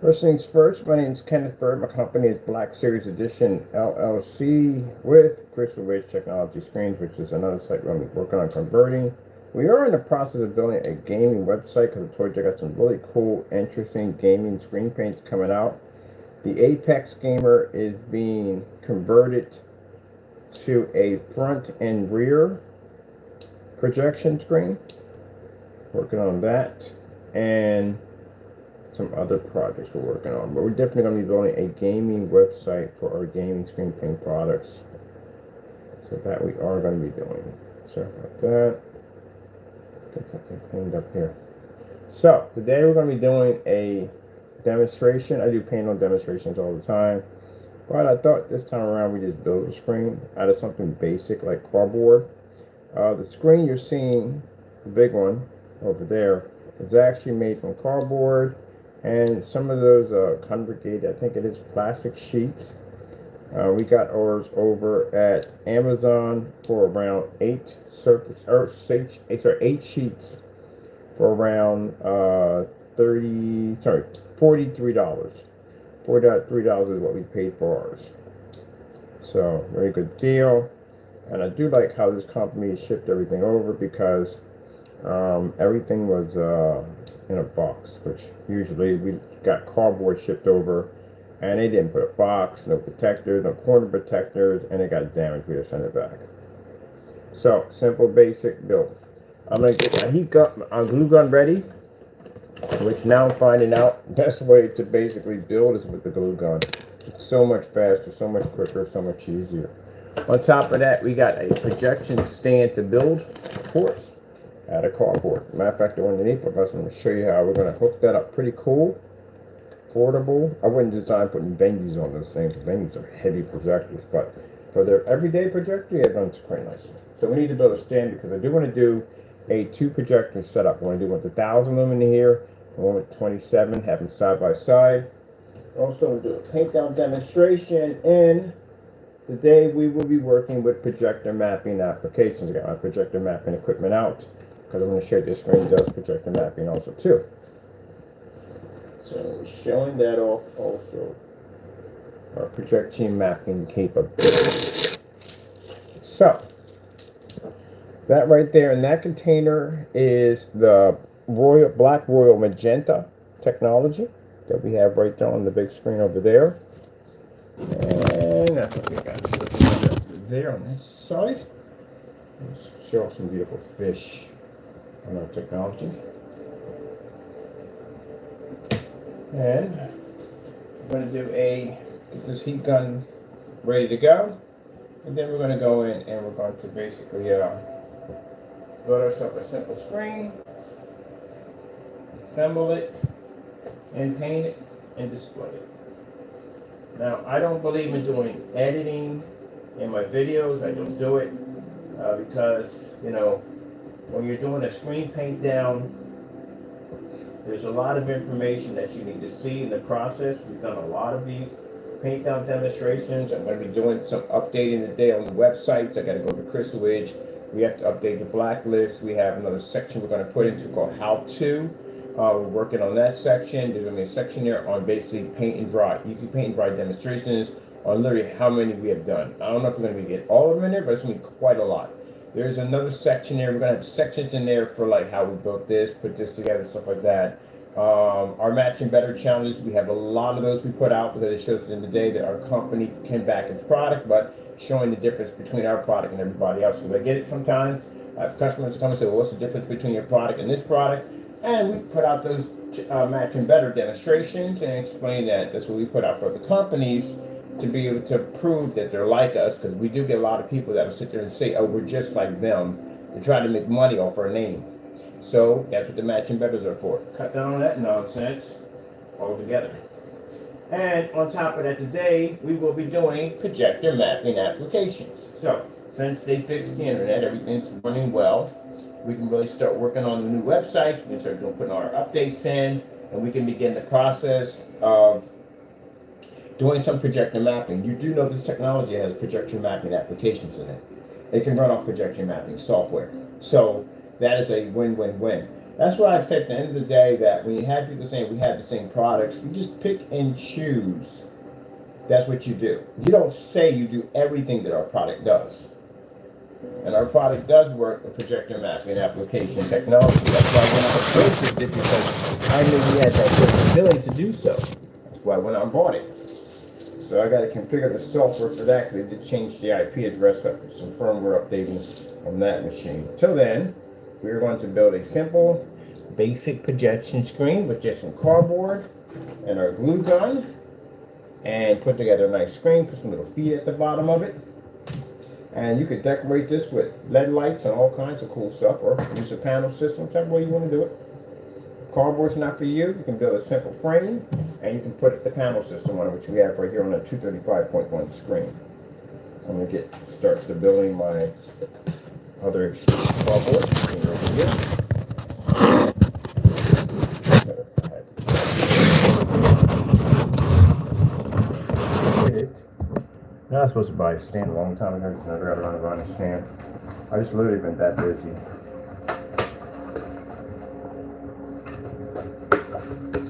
First things first, my name is Kenneth Bird. My company is Black Series Edition LLC with Crystal Ridge Technology Screens, which is another site where I'm working on converting. We are in the process of building a gaming website because I told you I got some really cool, interesting gaming screen paints coming out. The Apex Gamer is being converted to a front and rear projection screen. Working on that. And some other projects we're working on, but we're definitely going to be building a gaming website for our gaming screen paint products. So that we are going to be doing. Sorry about that. Get something cleaned up here. So today we're going to be doing a demonstration. I do paint on demonstrations all the time, but I thought this time around we just build a screen out of something basic like cardboard. The screen you're seeing, the big one over there, is actually made from cardboard. And some of those congregated, I think it is plastic sheets. We got ours over at Amazon for around 8 sheets for around $43. $43 is what we paid for ours. So very good deal. And I do like how this company shipped everything over because everything was in a box, which usually we got cardboard shipped over and they didn't put a box, no protectors, no corner protectors, and it got damaged. We had to send it back. So simple, basic build. I'm gonna get my heat gun, my glue gun ready, which now I'm finding out the best way to basically build is with the glue gun. It's so much faster, so much quicker, so much easier. On top of that, we got a projection stand to build, of course, out of cardboard. Matter of fact, the one underneath of us, I'm going to show you how we're going to hook that up. Pretty cool, affordable. I wouldn't design putting venues on those things. Venues are heavy projectors, but for their everyday projector, yeah, it's quite nice. So we need to build a stand because I do want to do a 2 projector setup. I want to do one with 1,000 lumen here, and one with 27, have them side by side. Also do a paint down demonstration, and today we will be working with projector mapping applications. I got my projector mapping equipment out because I'm going to share this screen does projector mapping also too. So showing that off also our projection mapping capability. So that right there in that container is the Black Royal Magenta technology that we have right there on the big screen over there. And that's what we got there on this side. Let's show off some beautiful fish on our technology. And I'm going to get this heat gun ready to go. And then we're going to go in and we're going to basically build ourselves a simple screen, assemble it, and paint it, and display it. Now, I don't believe in doing editing in my videos. I don't do it because, you know, when you're doing a screen paint down, there's a lot of information that you need to see in the process. We've done a lot of these paint down demonstrations. I'm going to be doing some updating today on the websites. I got to go to Crystal Ridge. We have to update the blacklist. We have another section we're going to put into called How To. We're working on that section. There's going to be a section there on basically paint and dry, easy paint and dry demonstrations on literally how many we have done. I don't know if we're going to get all of them in there, but it's going to be quite a lot. There's another section there. We're going to have sections in there for like how we built this, put this together, stuff like that. Our matching better challenges, we have a lot of those we put out because it shows at the end of the day that our company can back its product, but showing the difference between our product and everybody else. Because I get it sometimes. I have customers come and say, well, what's the difference between your product and this product? And we put out those matching better demonstrations and explain that. That's what we put out for the companies to be able to prove that they're like us, because we do get a lot of people that will sit there and say, oh, we're just like them, to try to make money off our name. So that's what the matching betters are for. Cut down on that nonsense altogether. And on top of that, today we will be doing projector mapping applications. So since they fixed the internet, everything's running well, we can really start working on the new website. We can start putting our updates in, and we can begin the process of doing some projector mapping. You do know this technology has projection mapping applications in it. It can run off projection mapping software. So that is a win-win-win. That's why I said at the end of the day that when you have people saying we have the same products, you just pick and choose. That's what you do. You don't say you do everything that our product does. And our product does work in projector mapping application technology. That's why when I purchased it, because I knew we had that ability to do so. That's why when I bought it. So I got to configure the software for that because they did change the IP address up with some firmware updating on that machine. Till then, we're going to build a simple, basic projection screen with just some cardboard and our glue gun, and put together a nice screen, put some little feet at the bottom of it. And you could decorate this with LED lights and all kinds of cool stuff, or use a panel system, whichever way you want to do it. Cardboard's not for you. You can build a simple frame, and you can put the panel system on it, which we have right here on a 235.1 screen. I'm going to start to building my other cardboard over here. Now I was supposed to buy a stand a long time ago, so I never got around to buying a stand. I just literally been that busy.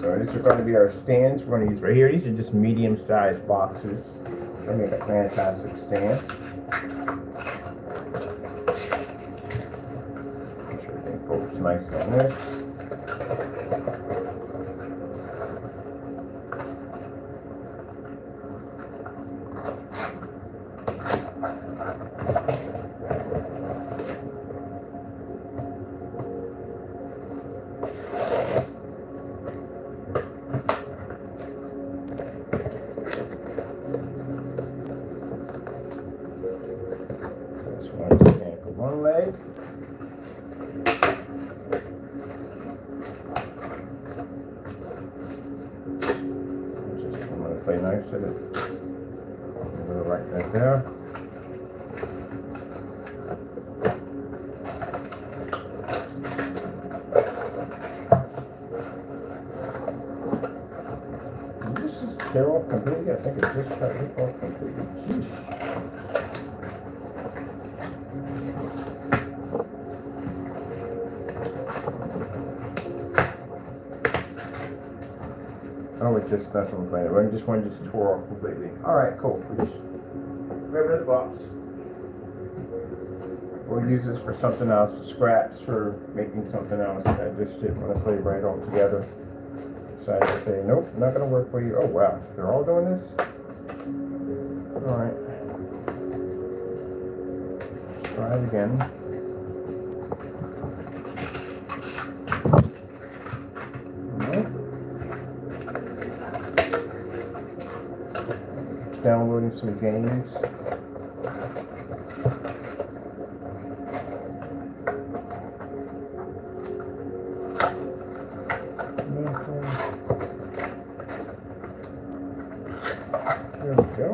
So these are going to be our stands we're going to use right here. These are just medium-sized boxes. They make a fantastic stand. Make sure everything focus nice on this. One leg. I'm going to play nice with it. I'm going to write that there. Did this just tear off completely? I think it just got ripped off completely. Jeez. Oh, it's just nothing playing. It just one just tore off completely. All right, cool. We just grab this box. We'll use this for something else, scraps for making something else. I just didn't want to play right all together. Decided to say, nope, not going to work for you. Oh wow, they're all doing this. All right. Try it again. Downloading some games. There we go.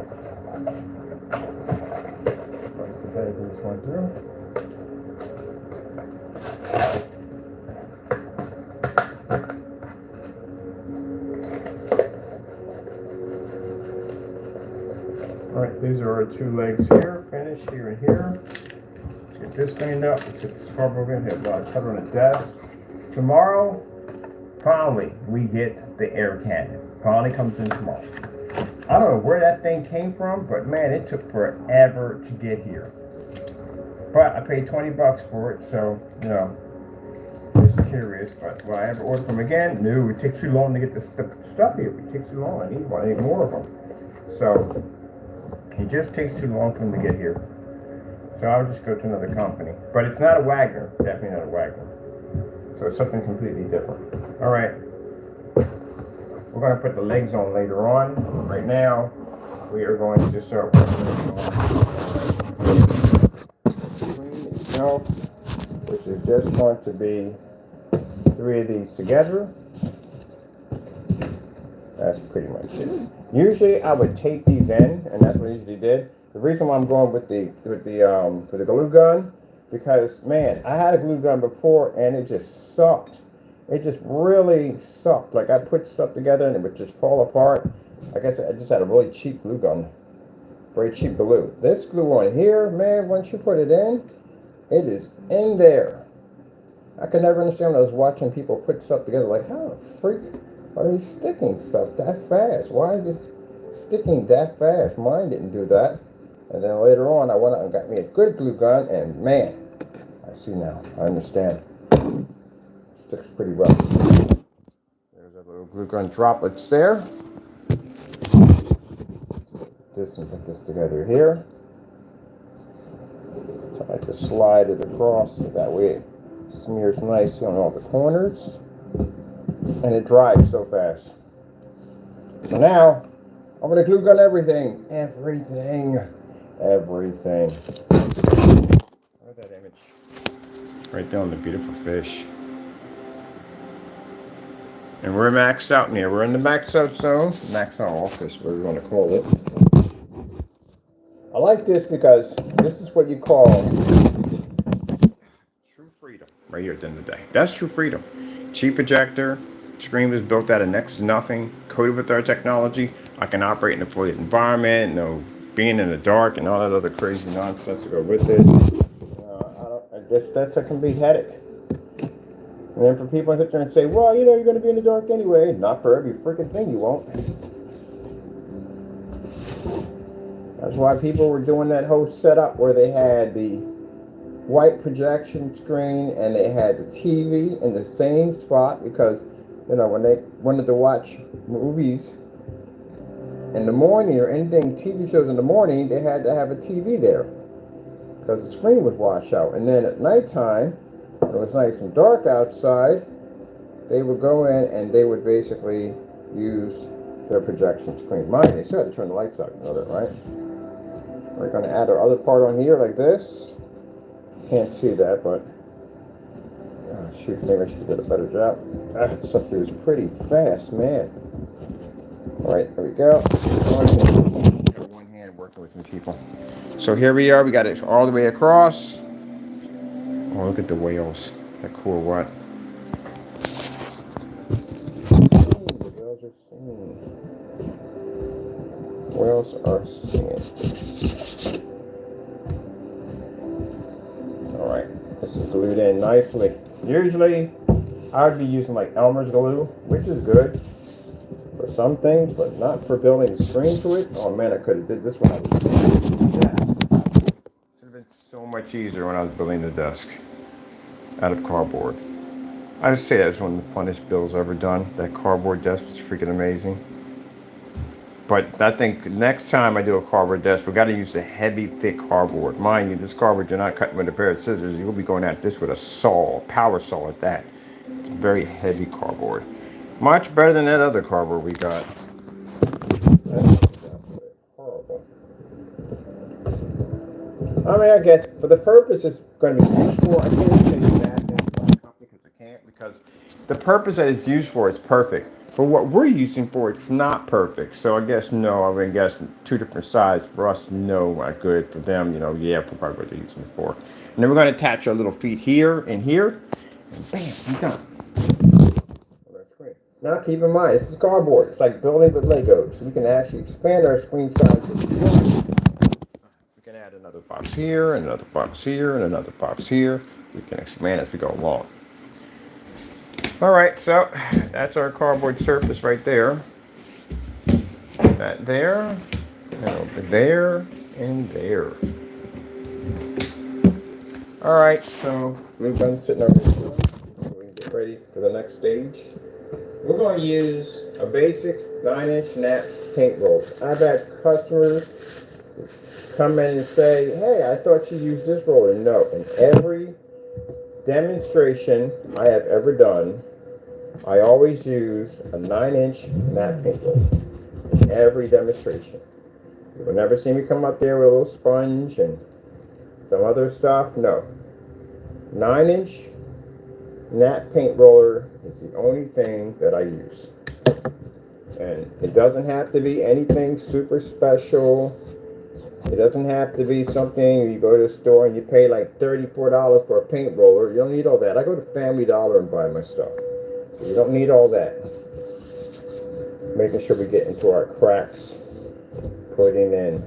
Right, the batteries went through. Alright, these are our two legs here, finished here and here. Let's get this cleaned up. Let's get this cardboard in here, cut on the desk. Tomorrow, finally, we get the air cannon. Finally comes in tomorrow. I don't know where that thing came from, but man, it took forever to get here. But I paid 20 bucks for it, so, you know, just curious. But will I ever order them again? No, it takes too long to get the stuff here. It takes too long. I need one. I need more of them. So, it just takes too long for them to get here. So I'll just go to another company. But it's not a Wagner. Definitely not a Wagner. So it's something completely different. All right. We're going to put the legs on later on. Right now, we are going to start working on the screen itself, which is just going to be 3 of these together. That's pretty much it. Usually I would tape these in, and that's what I usually did. The reason why I'm going with the glue gun, because man, I had a glue gun before and it just sucked. It just really sucked. Like I put stuff together and it would just fall apart. Like I said, I just had a really cheap glue gun. Very cheap glue. This glue on here, man, once you put it in, it is in there. I could never understand when I was watching people put stuff together. Like, how the freak are they sticking stuff that fast? Why is it sticking that fast? Mine didn't do that. And then later on, I went out and got me a good glue gun, and man, I see now. I understand. It sticks pretty well. There's our little glue gun droplets there. This and put this together here. So I like to slide it across so that way it smears nicely on all the corners. And it dries so fast. So now, I'm going to glue gun everything. Everything. Look at that image. Right there on the beautiful fish. And we're maxed out in here. We're in the maxed out zone. Maxed out office, whatever you want to call it. I like this because this is what you call true freedom. Right here at the end of the day. That's true freedom. Cheap projector. Screen was built out of next to nothing. Coated with our technology. I can operate in a fully lit environment. No being in the dark and all that other crazy nonsense to go with it. I guess that's a complete headache. And then for people that sit there and say, well, you know, you're going to be in the dark anyway. Not for every freaking thing you won't. That's why people were doing that whole setup where they had the white projection screen and they had the TV in the same spot because, you know, when they wanted to watch movies in the morning or anything, TV shows in the morning, they had to have a TV there because the screen would wash out. And then at nighttime, when it was nice and dark outside, they would go in and they would basically use their projection screen. Mine, they still had to turn the lights out, you know that, right? We're going to add our other part on here like this. Can't see that, but shoot, maybe I should get a better job. That stuff here is pretty fast, man. All right, there we go. Got one hand working with me, people. So here we are. We got it all the way across. Oh, look at the whales. That cool what? The whales are singing. Whales are singing. All right, this is glued in nicely. Usually, I would be using like Elmer's glue, which is good for some things, but not for building a screen to it. Oh man, I could have did this when I was building the desk. This would have been so much easier when I was building the desk out of cardboard. I would say that was one of the funnest builds I've ever done. That cardboard desk was freaking amazing. But I think next time I do a cardboard desk, we got to use a heavy, thick cardboard. Mind you, this cardboard you're not cutting with a pair of scissors. You'll be going at this with a saw, power saw at that. It's very heavy cardboard. Much better than that other cardboard we got. That's horrible. I mean, I guess for the purpose it's going to be used for, I can't say bad things about the company because I can't, because the purpose that it's used for is perfect. For what we're using for, it's not perfect. So I guess no, I mean, I guess two different sides. For us, no, not good. For them, you know, yeah, for probably what they're using it for. And then we're going to attach our little feet here and here. And bam, we're done. Now keep in mind, this is cardboard. It's like building with Legos. So we can actually expand our screen size. We can add another box here, and another box here, and another box here. We can expand as we go along. All right, so that's our cardboard surface right there. That there, and over there, and there. All right, so glue gun sitting over here. So we can get ready for the next stage. We're going to use a basic 9-inch nap paint roll. I've had customers come in and say, hey, I thought you used this roller. No, in every demonstration I have ever done, I always use a 9-inch nap paint roll. In every demonstration. You will never see me come up there with a little sponge and some other stuff. No. 9-inch nap paint roller is the only thing that I use. And it doesn't have to be anything super special. It doesn't have to be something you go to the store and you pay like $34 for a paint roller. You don't need all that. I go to Family Dollar and buy my stuff. So you don't need all that. Making sure we get into our cracks. Putting in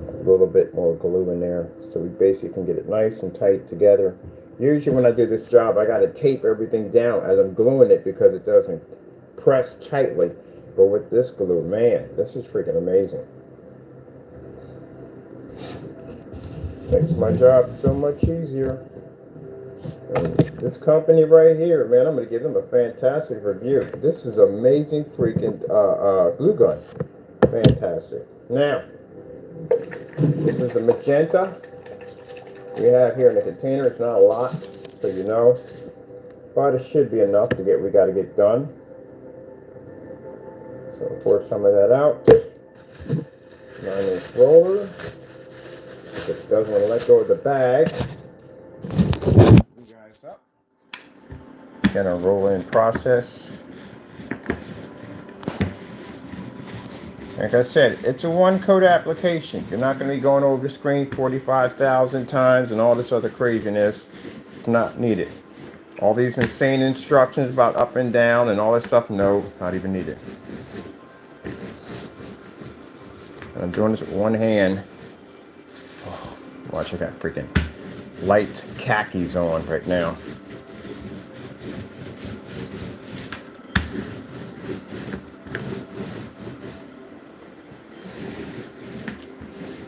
a little bit more glue in there so we basically can get it nice and tight together. Usually when I do this job, I got to tape everything down as I'm gluing it because it doesn't press tightly. But with this glue, man, this is freaking amazing. Makes my job so much easier. And this company right here, man, I'm going to give them a fantastic review. This is amazing freaking glue gun. Fantastic. Now, this is a magenta we have here in the container. It's not a lot, so you know, but it should be enough to get we got to get done. So I'll pour some of that out. 9-inch roller. It doesn't want to let go of the bag. You guys up. Gonna roll in process. Like I said, it's a one-coat application. You're not going to be going over the screen 45,000 times and all this other craziness. It's not needed. All these insane instructions about up and down and all this stuff, no, not even needed. And I'm doing this with one hand. Oh, watch, I got freaking light khakis on right now.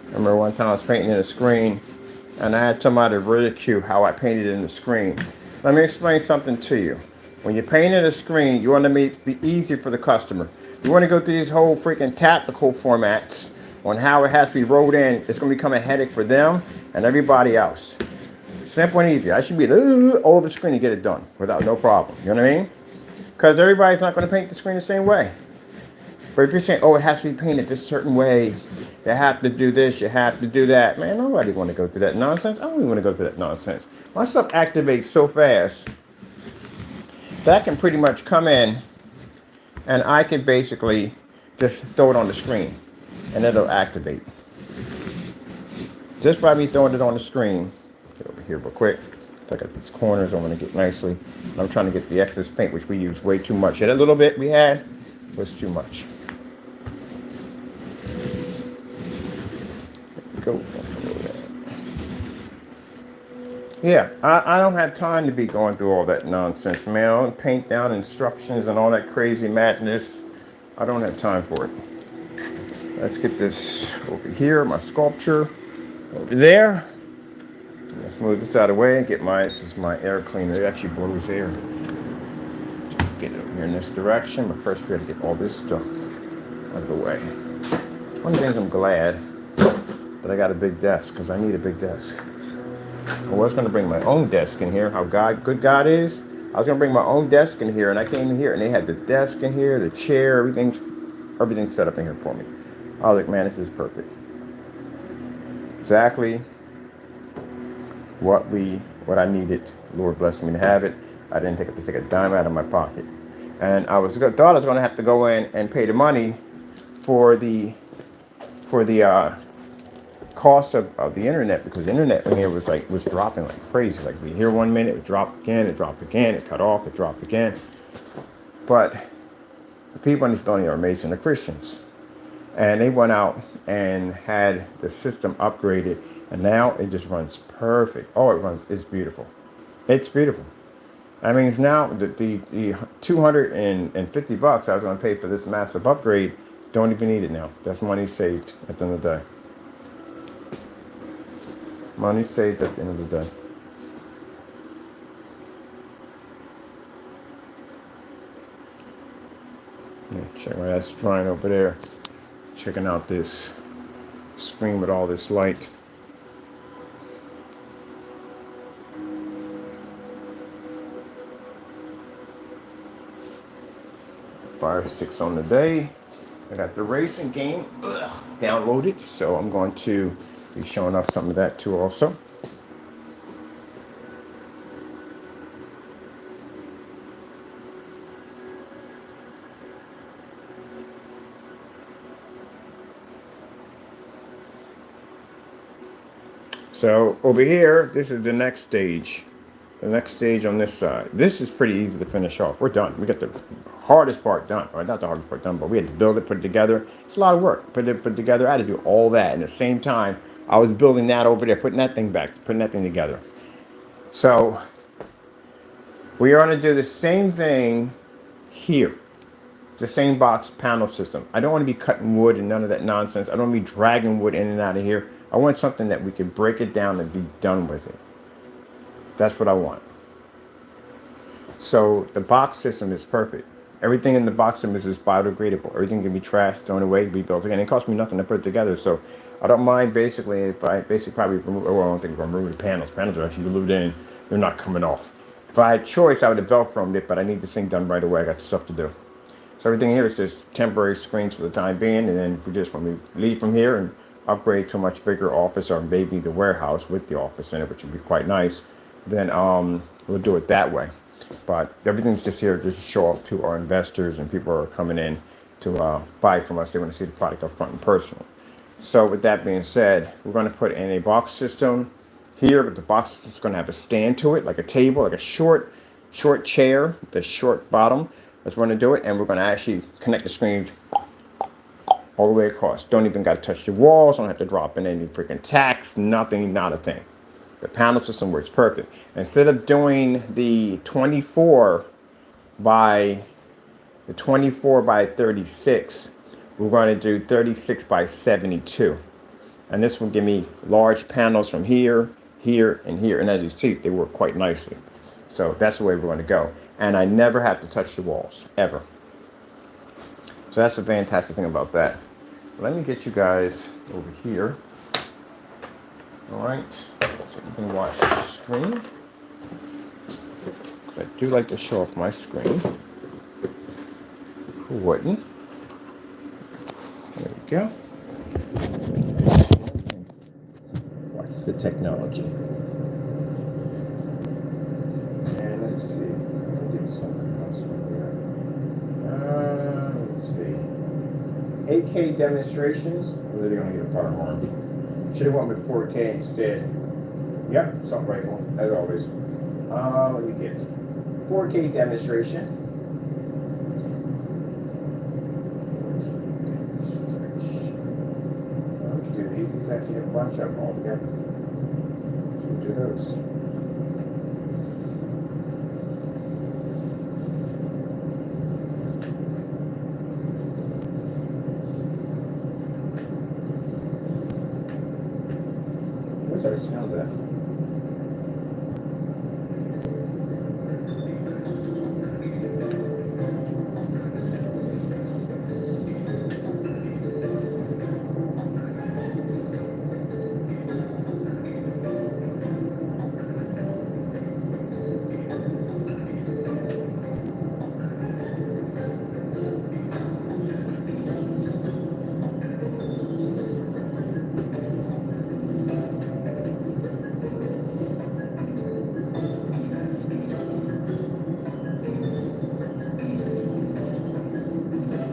I remember one time I was painting in a screen and I had somebody ridicule how I painted in the screen. Let me explain something to you. When you're painting a screen, you want to make it easy for the customer. You want to go through these whole freaking tactical formats on how it has to be rolled in. It's going to become a headache for them and everybody else. Simple and easy. I should be over the screen to get it done without no problem. You know what I mean? Because everybody's not going to paint the screen the same way. But if you're saying, oh, it has to be painted this certain way, you have to do this, you have to do that. Man, nobody want to go through that nonsense. I don't even want to go through that nonsense. My stuff activates so fast that I can pretty much come in and I can basically just throw it on the screen and it'll activate. Just by me throwing it on the screen. Get over here real quick. I got these corners I want to get nicely. I'm trying to get the excess paint, which we use way too much. That little bit we had was too much. Go. Yeah, I don't have time to be going through all that nonsense, man. I don't paint down instructions and all that crazy madness. I don't have time for it. Let's get this over here, my sculpture over there. Let's move this out of the way and get this is my air cleaner. It actually blows air. Get it over here in this direction, but first we got to get all this stuff out of the way. One of the things I'm glad that I got a big desk, because I need a big desk. I was going to bring my own desk in here, how good God is. I was going to bring my own desk in here, and I came in here, and they had the desk in here, the chair, everything set up in here for me. I was like, man, this is perfect. Exactly what I needed. Lord blessed me to have it. I didn't have to take a dime out of my pocket. And I thought I was going to have to go in and pay the money for the cost of the internet, because the internet in here was dropping like crazy. Like we hear 1 minute, it dropped again, it cut off, it dropped again. But the people in this building are amazing. They're Christians. And they went out and had the system upgraded, and now it just runs perfect. Oh, it's beautiful. It's beautiful. I mean, it's now the $250 I was going to pay for this massive upgrade, don't even need it now. That's money saved at the end of the day. Money saved at the end of the day. Yeah, check my ass drying over there. Checking out this screen with all this light. Fire sticks on the day. I got the racing game downloaded, so I'm going to be showing off some of that too also. So over here, this is the next stage. The next stage on this side. This is pretty easy to finish off. We're done. We got the hardest part done. Or not the hardest part done, but we had to build it, put it together. It's a lot of work. Put it together. I had to do all that. And at the same time, I was building that over there, putting that thing back, putting that thing together. So we are going to do the same thing here. The same box panel system. I don't want to be cutting wood and none of that nonsense. I don't want to be dragging wood in and out of here. I want something that we can break it down and be done with it. That's what I want. So the box system is perfect. Everything in the box system is biodegradable. Everything can be trashed, thrown away, rebuilt again. It costs me nothing to put it together. So I don't mind basically if I probably remove, well, I don't think if I remove the panels. Panels are actually glued in. They're not coming off. If I had choice, I would have Velcroed it, but I need this thing done right away. I got stuff to do. So everything here is just temporary screens for the time being, and then if we just when we leave from here and upgrade to a much bigger office or maybe the warehouse with the office in it, which would be quite nice, then we'll do it that way. But everything's just here just to show off to our investors and people who are coming in to buy from us. They want to see the product up front and personal. So with that being said, we're going to put in a box system here, but the box is going to have a stand to it, like a table, like a short chair with a short bottom. That's when to do it, and we're going to actually connect the screens all the way across. Don't even got to touch the walls. Don't have to drop in any freaking tacks. Nothing, not a thing. The panel system works perfect. Instead of doing the 24 by 36, we're going to do 36 by 72, and this will give me large panels from here, here, and here. And as you see, they work quite nicely. So that's the way we're going to go. And I never have to touch the walls, ever. So that's the fantastic thing about that. Let me get you guys over here. All right. So you can watch the screen. I do like to show off my screen. Who wouldn't? There we go. Watch the technology. And let's see. Get something else over here. Let's see. 8K demonstrations. I'm really gonna get a fire alarm. Should have went with 4K instead. Yep, something right on, as always. Let me get 4K demonstration. These actually a bunch of them all together. We'll do those. Where's our sound at?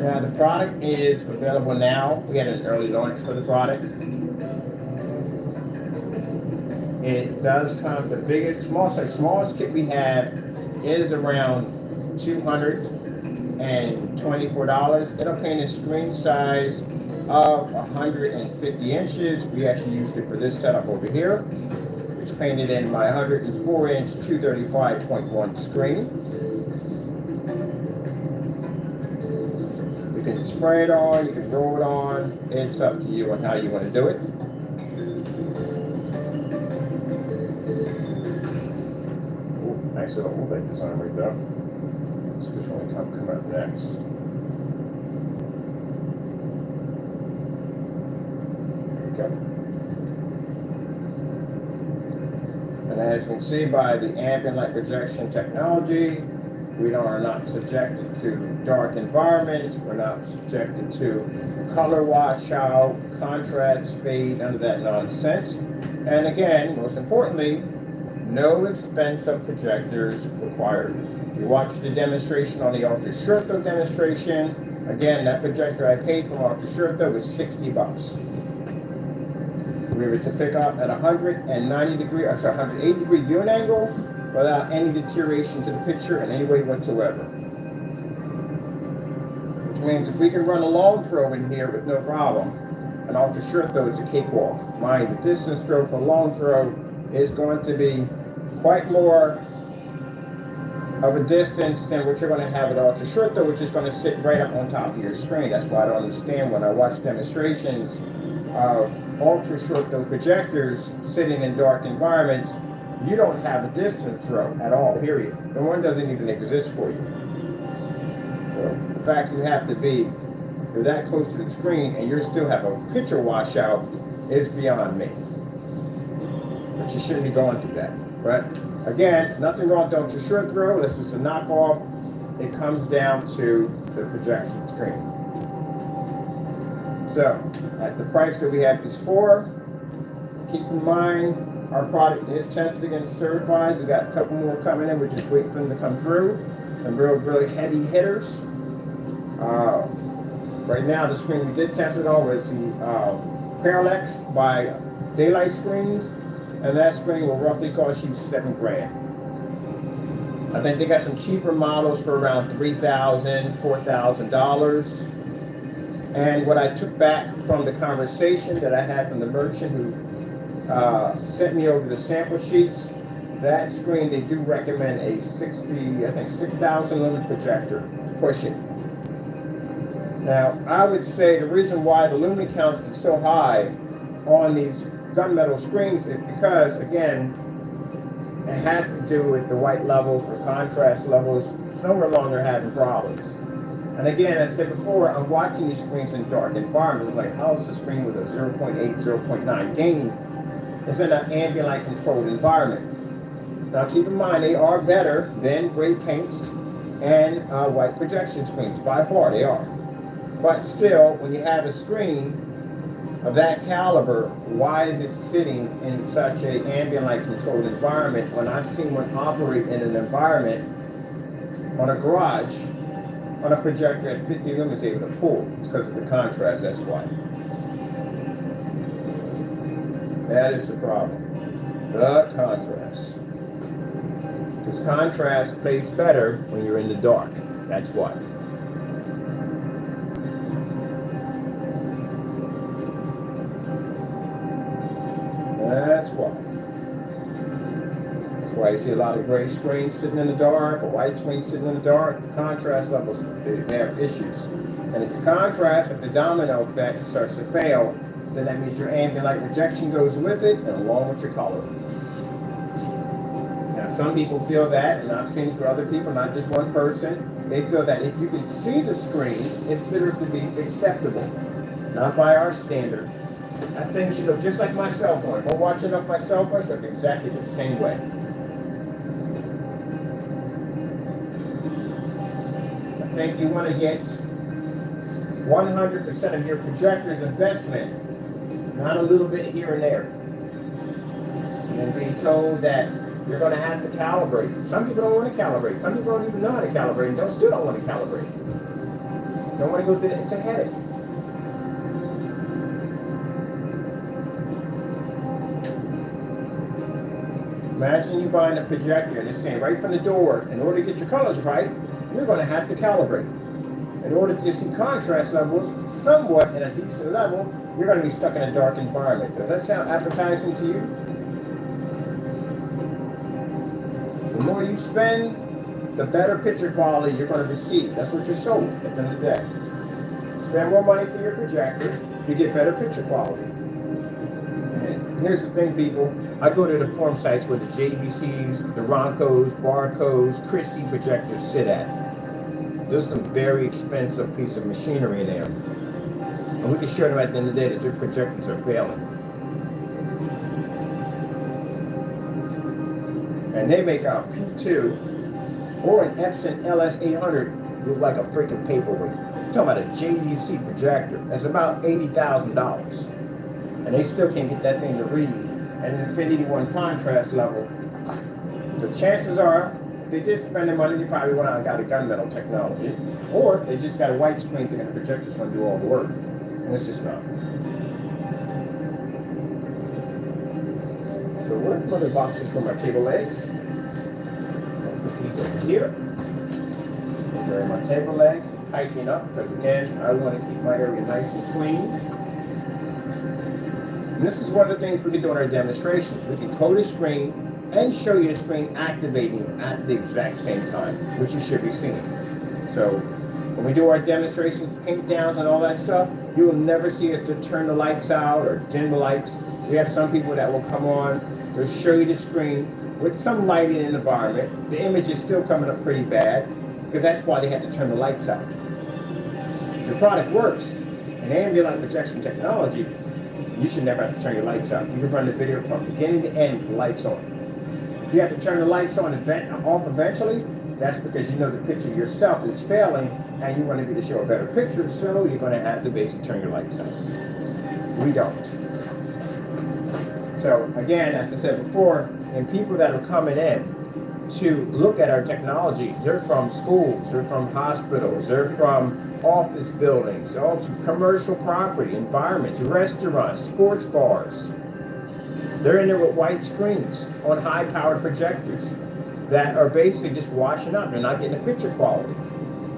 Now the product is available now. We had an early launch for the product. It does come the biggest, smallest kit we have is around $224. It'll paint a screen size of 150 inches. We actually used it for this setup over here. It's painted in my 104-inch 235.1 screen. You can spray it on, you can roll it on. It's up to you on how you want to do it. Ooh, nice little movement design right there. Let's see which one will come up next. There we go. And as you can see by the ambient light projection technology, we are not subjected to dark environments. We're not subjected to color washout, contrast fade, none of that nonsense. And again, most importantly, no expensive projectors required. You watch the demonstration on the Ultra Short Throw demonstration. Again, that projector I paid from Ultra Short Throw was $60. We were to pick up at 180 degree viewing angle without any deterioration to the picture in any way whatsoever. Which means if we can run a long throw in here with no problem, an Ultra Short Throw, it's a cakewalk. Mind the distance throw for long throw is going to be quite more of a distance than what you're going to have at ultra short though, which is going to sit right up on top of your screen. That's why I don't understand when I watch demonstrations of ultra short though projectors sitting in dark environments, you don't have a distance throw at all, period. The one doesn't even exist for you. So the fact you have to be, you're that close to the screen and you still have a picture washout is beyond me. But you shouldn't be going through that. But again, nothing wrong with ultra short throw. This is a knockoff. It comes down to the projection screen. So at the price that we have this for, keep in mind our product is tested and certified. We got a couple more coming in. We're just waiting for them to come through. Some really heavy hitters. Right now, the screen we did test it on was the Parallax by Daylight Screens, and that screen will roughly cost you $7 grand. I think they got some cheaper models for around $3,000, $4,000. And what I took back from the conversation that I had from the merchant who sent me over the sample sheets, that screen they do recommend a 6,000 lumen projector to push it. Now, I would say the reason why the lumen counts is so high on these gunmetal screens is because, again, it has to do with the white levels or contrast levels. Somewhere along they're having problems. And again, as I said before, I'm watching these screens in dark environments. Like, how is the screen with a 0.8, 0.9 gain? It's in an ambient light controlled environment. Now, keep in mind, they are better than gray paints and white projection screens. By far, they are. But still, when you have a screen of that caliber, why is it sitting in such an ambient light controlled environment when I've seen one operate in an environment on a garage on a projector at 50 lumens able to pull? It's because of the contrast, that's why. That is the problem. The contrast. Because contrast plays better when you're in the dark. That's why. That's why. That's why you see a lot of gray screens sitting in the dark, or white screens sitting in the dark. Contrast levels, they have issues. And if the contrast, if the domino effect starts to fail, then that means your ambient light rejection goes with it, and along with your color. Now, some people feel that, and I've seen it for other people, not just one person. They feel that if you can see the screen, it's considered to be acceptable. Not by our standard. That thing should look just like my cell phone. If I'm watching off my cell phone, it should look exactly the same way. I think you want to get 100% of your projector's investment, not a little bit here and there. And being told that you're going to have to calibrate. Some people don't want to calibrate. Some people don't even know how to calibrate and still don't want to calibrate. Don't want to go through it. It's a headache. Imagine you buying a projector and it's saying right from the door, in order to get your colors right, you're going to have to calibrate. In order to see contrast levels somewhat at a decent level, you're going to be stuck in a dark environment. Does that sound appetizing to you? The more you spend, the better picture quality you're going to receive. That's what you're sold at the end of the day. Spend more money for your projector, you get better picture quality. And here's the thing, people. I go to the forum sites where the JVCs, the Roncos, Barcos, Chrissy projectors sit at. There's some very expensive piece of machinery in there. And we can show them at the end of the day that their projectors are failing. And they make a P2 or an Epson LS800 look like a freaking paperweight. You're talking about a JVC projector. That's about $80,000. And they still can't get that thing to read at an infinity one contrast level. The chances are, if they did spend their money, they probably went out and got a gunmetal technology, or they just got a white screen thinking the projector's going to do all the work, and it's just not. So where are the other boxes for my cable legs? Put these over here. There are my cable legs, tightening up, because again, I want to keep my area nice and clean. And this is one of the things we can do in our demonstrations. We can coat a screen and show you the screen activating at the exact same time, which you should be seeing. So when we do our demonstrations, paint downs and all that stuff, you will never see us to turn the lights out or dim the lights. We have some people that will come on, they'll show you the screen with some lighting in the environment. The image is still coming up pretty bad because that's why they have to turn the lights out. If your product works in ambient projection technology, you should never have to turn your lights out. You can run the video from beginning to end with the lights on. If you have to turn the lights on and off eventually, that's because you know the picture yourself is failing and you want to be to show a better picture, so you're going to have to basically turn your lights out. We don't. So again, as I said before, and people that are coming in to look at our technology, they're from schools, they're from hospitals, they're from office buildings, all commercial property, environments, restaurants, sports bars. They're in there with white screens on high-powered projectors that are basically just washing up. They're not getting the picture quality.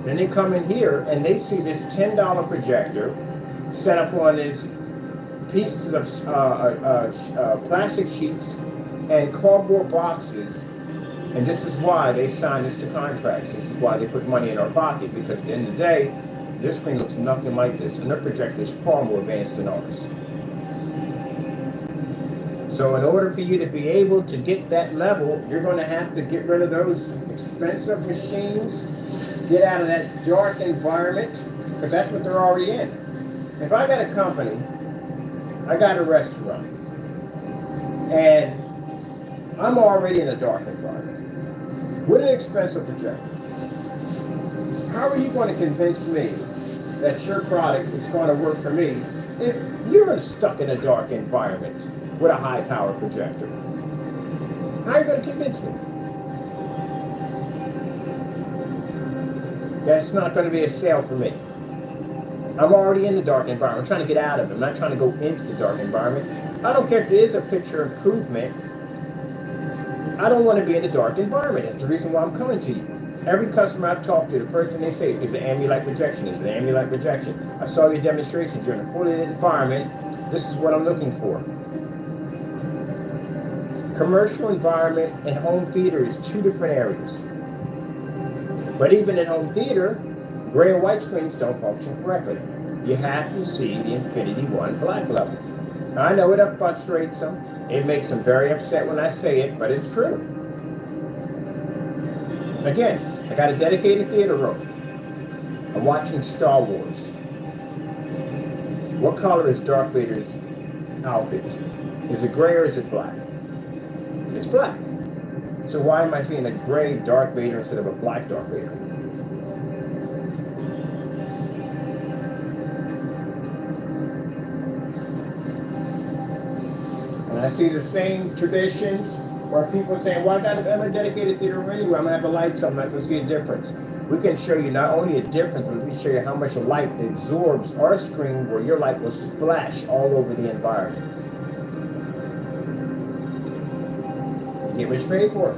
Then they come in here and they see this $10 projector set up on these pieces of plastic sheets and cardboard boxes. And this is why they sign this to contracts. This is why they put money in our pocket, because at the end of the day, their screen looks nothing like this, and their projector is far more advanced than ours. So in order for you to be able to get that level, you're going to have to get rid of those expensive machines, get out of that dark environment, because that's what they're already in. If I got a company, I got a restaurant, and I'm already in a dark environment with an expensive projector, how are you going to convince me that your product is going to work for me if you're stuck in a dark environment with a high-powered projector? How are you going to convince me? That's not going to be a sale for me. I'm already in the dark environment. I'm trying to get out of it. I'm not trying to go into the dark environment. I don't care if there is a picture improvement. I don't want to be in the dark environment. That's the reason why I'm coming to you. Every customer I've talked to, the first thing they say is the ambient light projection. Is the ambient light projection. I saw your demonstrations. You're in a fully lit environment. This is what I'm looking for. Commercial environment and home theater is two different areas. But even in home theater, gray and white screens don't function correctly. You have to see the Infinity 1 black level. Now, I know it frustrates them. It makes them very upset when I say it, but it's true. Again, I got a dedicated theater room. I'm watching Star Wars. What color is Darth Vader's outfit? Is it gray or is it black? It's black. So why am I seeing a gray Darth Vader instead of a black Darth Vader? And I see the same traditions where people are saying, well, I'm a dedicated theater room anyway. I'm going to have the lights on. I'm not going to see a difference. We can show you not only a difference, but we can show you how much light absorbs our screen where your light will splash all over the environment. You get what you pay for.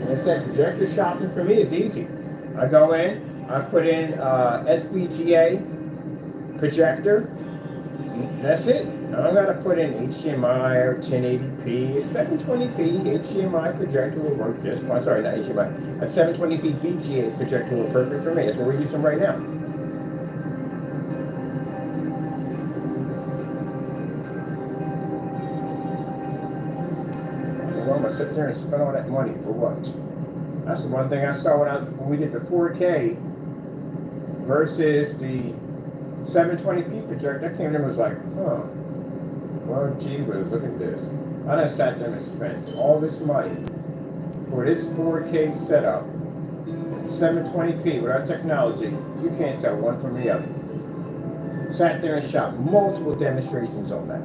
I said, projector shopping for me is easy. I go in, I put in SVGA projector. That's it. I don't got to put in HDMI or 1080p. A 720p HDMI projector will work just fine. Sorry, not HDMI. A 720p VGA projector will work perfect for me. That's what we're using right now. I'm going to sit there and spend all that money for what? That's the one thing I saw when we did the 4K versus the 720p projector. I came in and was like, huh. Well, gee whiz, look at this. I done sat there and spent all this money for this 4K setup, 720p with our technology. You can't tell one from the other. Sat there and shot multiple demonstrations on that.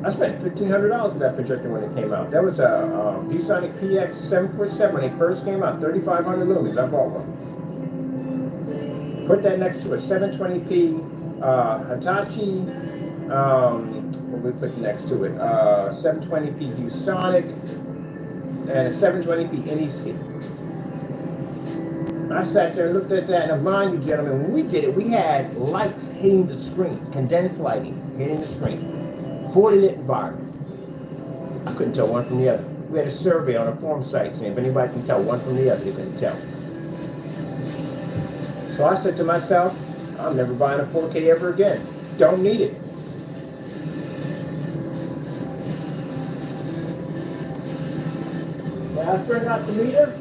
I spent $1,500 for that projector when it came out. That was a G-Sonic PX 747 when it first came out, 3,500 lumens. I bought one. Put that next to a 720p Hitachi. What we put next to it? 720p G-Sonic and a 720p NEC. I sat there and looked at that, and mind you, gentlemen, when we did it, we had lights hitting the screen, condensed lighting hitting the screen, 40 lit environment. I couldn't tell one from the other. We had a survey on a forum site saying if anybody can tell one from the other, they couldn't tell. So I said to myself, I'm never buying a 4K ever again. Don't need it. Now let's bring out the meter.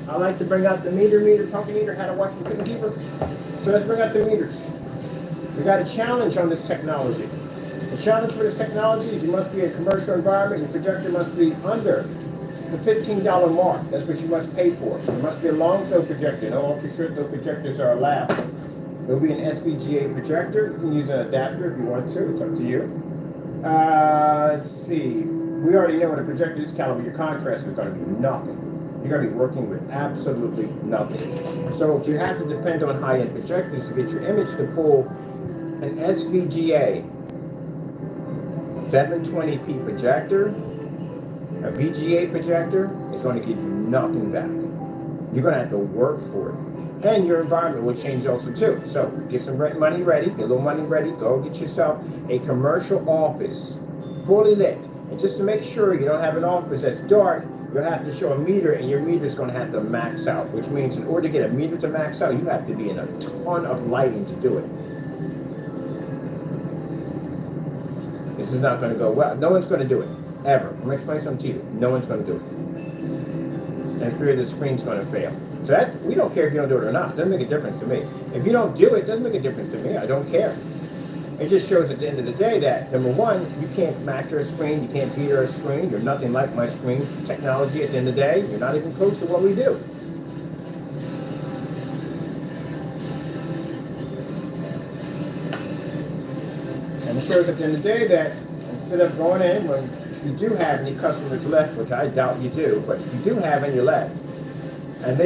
I like to bring out the meter, pumping meter, had a wife and couldn't keep her. So let's bring out the meters. We got a challenge on this technology. The challenge for this technology is you must be in a commercial environment. Your projector must be under the $15 mark. That's what you must pay for. It must be a long throw projector. No ultra short throw projectors are allowed. It'll be an SVGA projector. You can use an adapter if you want to. It's up to you. Let's see. We already know when a projector is this caliber, your contrast is going to be nothing. You're going to be working with absolutely nothing. So if you have to depend on high-end projectors to get your image to pull, an SVGA 720p projector, a VGA projector, is going to give you nothing back. You're going to have to work for it. And your environment will change also too. So get some money ready, get a little money ready, go get yourself a commercial office, fully lit. And just to make sure you don't have an office that's dark, you'll have to show a meter, and your meter is going to have to max out, which means in order to get a meter to max out, you have to be in a ton of lighting to do it. This is not going to go well. No one's going to do it, ever. I'm going to explain something to you. No one's going to do it. And I fear the screen's going to fail. So that, we don't care if you don't do it or not. It doesn't make a difference to me. If you don't do it, it doesn't make a difference to me. I don't care. It just shows at the end of the day that, number one, you can't match your screen, you can't beat our screen, you're nothing like my screen technology at the end of the day, you're not even close to what we do. And it shows at the end of the day that instead of going in, when you do have any customers left, which I doubt you do, but if you do have any left, and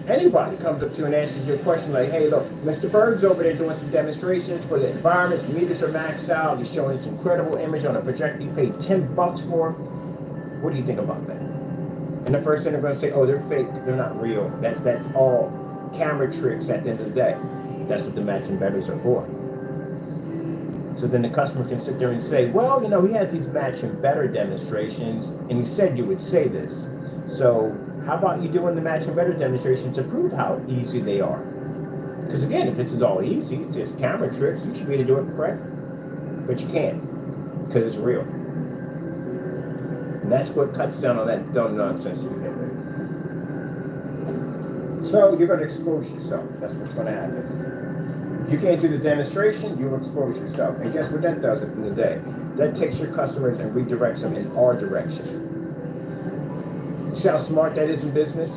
anybody comes up to you and answers your question like, hey, look, Mr. Bird's over there doing some demonstrations for the environments, meters are maxed out, he's showing this incredible image on a projector, you paid $10 for. What do you think about that? And the first thing they're going to say, oh, they're fake, they're not real. That's all camera tricks at the end of the day. That's what the matching batteries are for. So then the customer can sit there and say, well, you know, he has these matching better demonstrations, and he said you would say this. So how about you doing the matching better demonstration to prove how easy they are? Because again, if this is all easy, it's just camera tricks, you should be able to do it correctly. But you can't, because it's real. And that's what cuts down on that dumb nonsense you get there. So you're going to expose yourself. That's what's going to happen. If you can't do the demonstration, you'll expose yourself. And guess what that does at the end of the day? That takes your customers and redirects them in our direction. See how smart that is in business?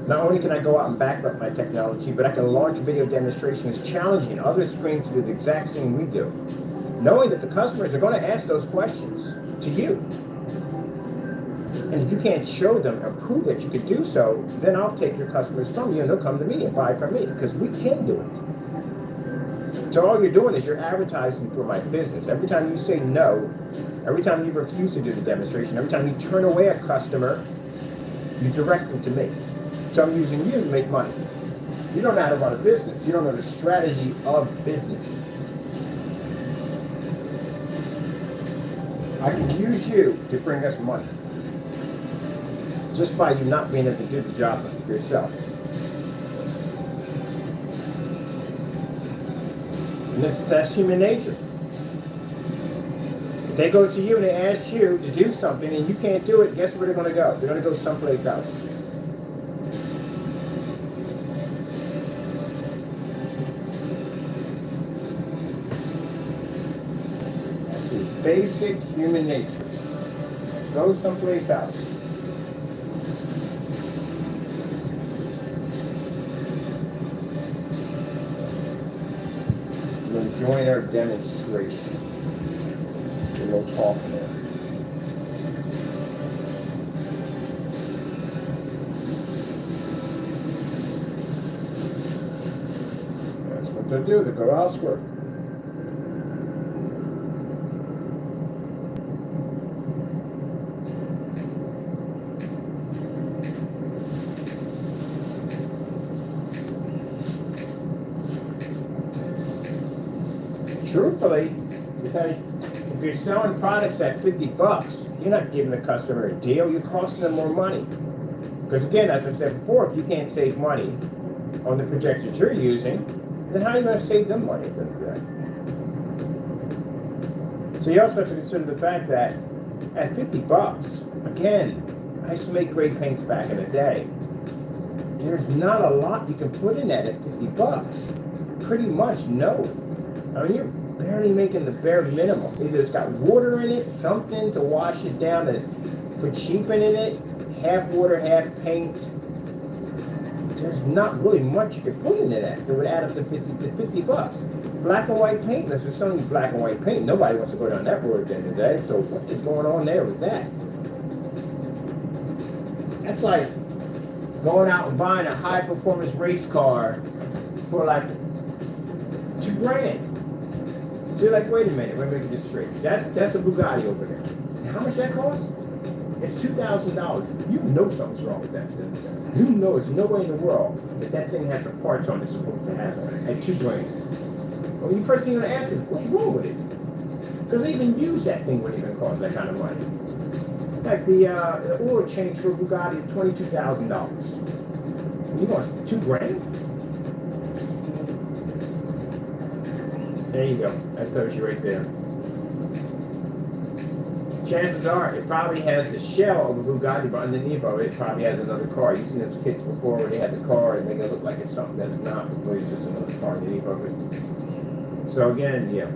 Not only can I go out and back up my technology, but I can launch video demonstrations challenging other screens to do the exact same we do, knowing that the customers are going to ask those questions to you. And if you can't show them or prove that you could do so, then I'll take your customers from you and they'll come to me and buy from me, because we can do it. So all you're doing is you're advertising for my business. Every time you say no, every time you refuse to do the demonstration, every time you turn away a customer, you direct them to me. So I'm using you to make money. You don't know how to run a business. You don't know the strategy of business. I can use you to bring us money, just by you not being able to do the job yourself. And that's human nature. If they go to you and they ask you to do something and you can't do it, guess where they're going to go? They're going to go someplace else. That's the basic human nature. Go someplace else. We'll join our demonstration. We'll talk there. That's what they do. They go elsewhere. truthfully, because if you're selling products at 50 bucks, you're not giving the customer a deal, you're costing them more money. Because again, as I said before, if you can't save money on the projectors you're using, then how are you going to save them money at the end of the day? So you also have to consider the fact that at 50 bucks, again, I used to make great paints back in the day. There's not a lot you can put in that at 50 bucks. Pretty much no. I mean, you're barely making the bare minimum. Either it's got water in it, something to wash it down and put cheaping in it, half water, half paint. There's not really much you could put into that would add up to 50 bucks. Black and white paint, unless they're selling you black and white paint, nobody wants to go down that road at the end of the day. So what is going on there with that? That's like going out and buying a high performance race car for like $2,000. So you're like, wait a minute, let me get this straight. That's a Bugatti over there. And how much that costs? It's $2,000. You know something's wrong with that thing. You know there's no way in the world that thing has the parts on it's supposed to have at $2,000. Well, the first thing you're gonna ask is, what's wrong with it? Because even use that thing wouldn't even cost that kind of money. Like the oil change for a Bugatti is $22,000. You want $2,000? There you go. That tells you right there. Chances are it probably has the shell of a Bugatti, but underneath of it probably has another car. You've seen those kits before where they had the car and make it look like it's something that's not, but it's just another car underneath of it. So again, yeah.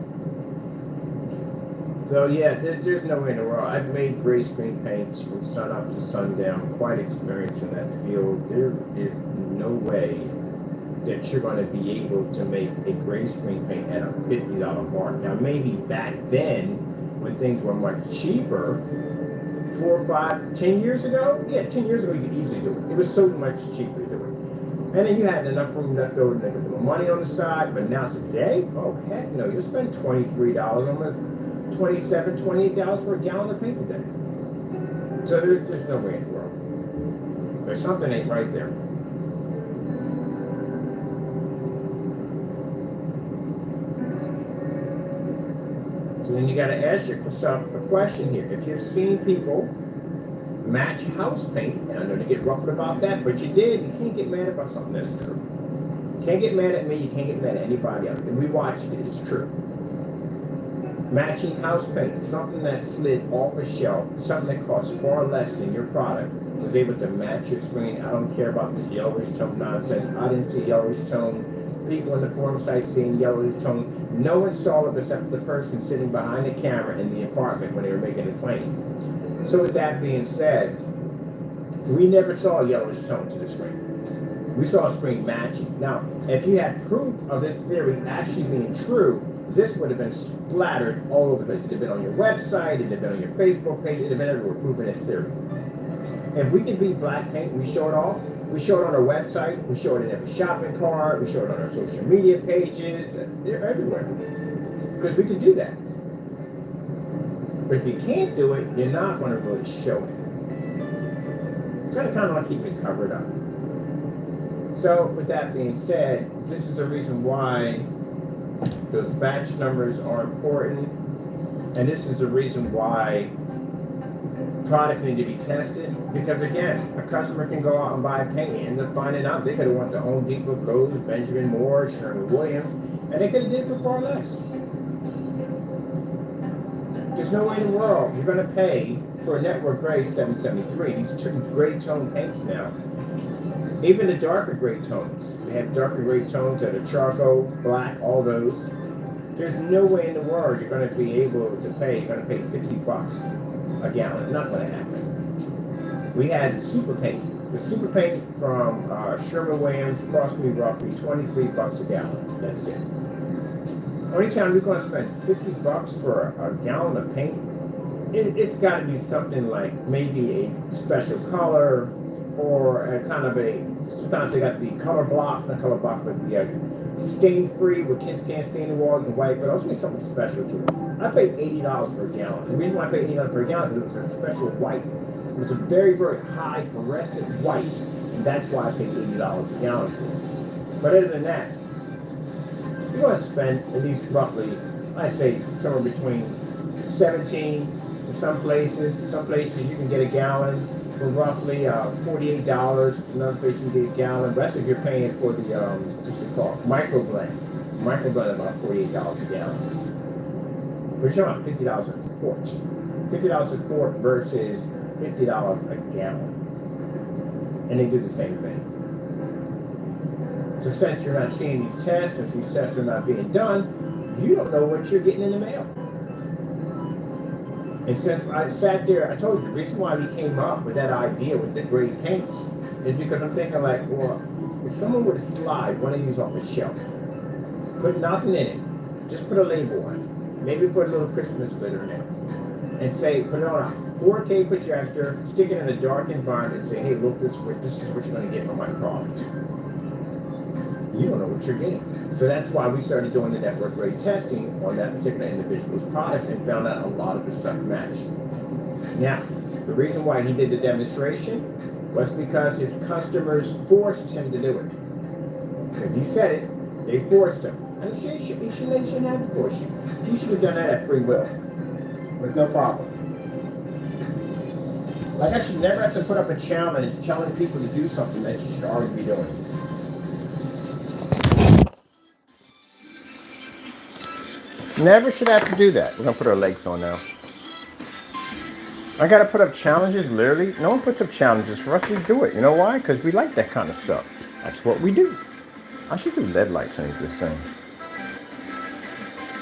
So yeah, there's no way in the world. I've made gray screen paints from sun up to sundown. Quite experienced in that field. There is no way that you're going to be able to make a gray screen paint at a $50 mark. Now maybe back then, when things were much cheaper, 4, 5, 10 years ago, yeah, 10 years ago you could easily do it. It was so much cheaper to do it. And then you had enough room left over to make a little money on the side. But now today, oh heck no, you spend $23, almost $27, $28 for a gallon of paint today. So there's no way in the world. There's something ain't right there. So then you got to ask yourself a question here. If you've seen people match house paint, and I know they get ruffled about that, but you did, you can't get mad about something that's true. You can't get mad at me, you can't get mad at anybody else. And we watched it, it's true. Matching house paint, something that slid off a shelf, something that costs far less than your product, was able to match your screen. I don't care about this yellowish tone nonsense. I didn't see yellowish tone. People in the forum site seeing yellowish tone. No one saw it except the person sitting behind the camera in the apartment when they were making the claim. So with that being said, we never saw a yellowish tone to the screen. We saw a screen matching. Now, if you had proof of this theory actually being true, this would have been splattered all over the place. It would have been on your website, it would have been on your Facebook page, it would have been everywhere proving this theory. If we can beat black paint, we show it all. We show it on our website, we show it in every shopping cart, we show it on our social media pages, they're everywhere. Because we can do that. But if you can't do it, you're not going to really show it. It's going to kind of like keep it covered up. So with that being said, this is the reason why those batch numbers are important. And this is the reason why products need to be tested. Because again, a customer can go out and buy paint and end up finding out they could have went to Home Depot, Lowe's, Benjamin Moore, Sherwin-Williams, and they could have did it for far less. There's no way in the world you're going to pay for a Network Gray 773. These are gray tone paints now. Even the darker gray tones. They have darker gray tones that are charcoal, black, all those. There's no way in the world you're going to be able to pay. You're going to pay 50 bucks a gallon. Not going to happen. We had super paint. The super paint from Sherwin-Williams cost me roughly 23 bucks a gallon. That's it. Only time you're going to spend 50 bucks for a gallon of paint, it's got to be something like maybe a special color or a kind of a, sometimes they got the color block, not color block, but the stain-free where kids can't stain the walls and white, but also need something special to it. I paid $80 for a gallon. The reason why I paid $80 for a gallon is because it was a special white. It was a very, very high fluorescent white, and that's why I paid $80 a gallon for it. But other than that, you're going to spend at least roughly I say somewhere between 17 in some places. Some places you can get a gallon for roughly $48. Another place you can get a gallon. That's if you're paying for the what's it called? Micro blend. Micro blend about $48 a gallon. We're talking about $50 a quart. $50 a quart versus $50 a gallon. And they do the same thing. So since you're not seeing these tests, since these tests are not being done, you don't know what you're getting in the mail. And since I sat there, I told you, the reason why we came up with that idea with the gray paints is because I'm thinking like, well, if someone were to slide one of these off the shelf, put nothing in it, just put a label on it, maybe put a little Christmas glitter in it, and say, put it on a 4K projector, stick it in a dark environment, and say, hey, look, this is what you're going to get from my product. You don't know what you're getting. So that's why we started doing the network grade testing on that particular individual's products and found out a lot of the stuff matched. Now, the reason why he did the demonstration was because his customers forced him to do it. Because he said it, they forced him. And he shouldn't have to force you. He should have done that at free will. With no problem. Like I should never have to put up a challenge telling people to do something that you should already be doing. Never should have to do that. We're gonna put our legs on now. I gotta put up challenges, literally. No one puts up challenges for us. We do it. You know why? Because we like that kind of stuff. That's what we do. I should do LED lights into this thing.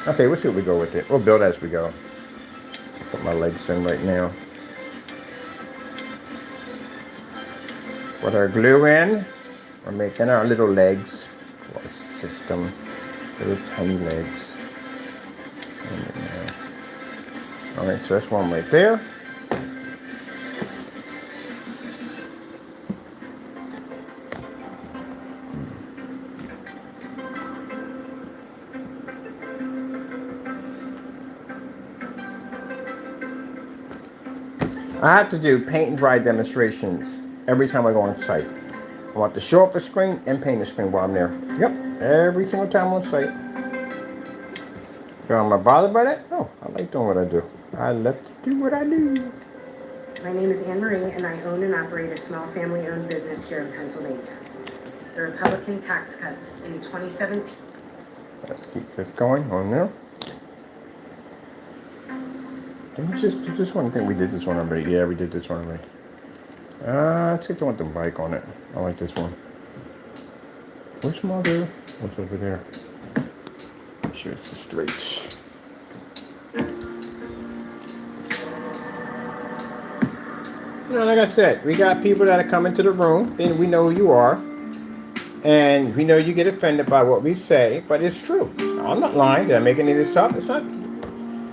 Okay, we'll see what we go with it. We'll build as we go. Put my legs in right now. Put our glue in. We're making our little legs. What a system. Little tiny legs. Alright, so that's one right there. I have to do paint and dry demonstrations every time I go on site. I want to show up the screen and paint the screen while I'm there. Yep, every single time I'm on site. Am I bothered by that? No, I like doing what I do. I love to do what I do. My name is Anne Marie, and I own and operate a small family-owned business here in Pennsylvania. The Republican tax cuts in 2017. Let's keep this going on there. Did we just do this one? I think we did this one already. Yeah, we did this one already. Let's get the one with the bike on it. I like this one. Where's mother? What's over there? Make sure it's straight. You know, like I said, we got people that are coming to the room, and we know who you are. And we know you get offended by what we say, but it's true. I'm not lying. Did I make any of this up? It's not.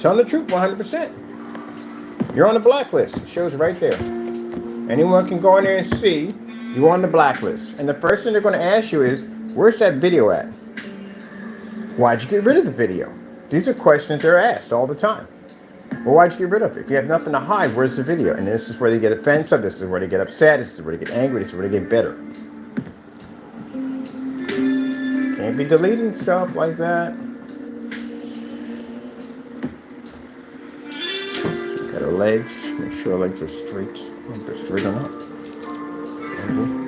Telling the truth 100%. You're on the blacklist. It shows right there. Anyone can go in there and see you're on the blacklist. And the first thing they're going to ask you is, where's that video at? Why'd you get rid of the video? These are questions they're asked all the time. Well, why'd you get rid of it? If you have nothing to hide, where's the video? And this is where they get offensive. This is where they get upset. This is where they get angry. This is where they get bitter. Can't be deleting stuff like that. Got our legs. Make sure our legs are straight. If they're straight or not. Okay.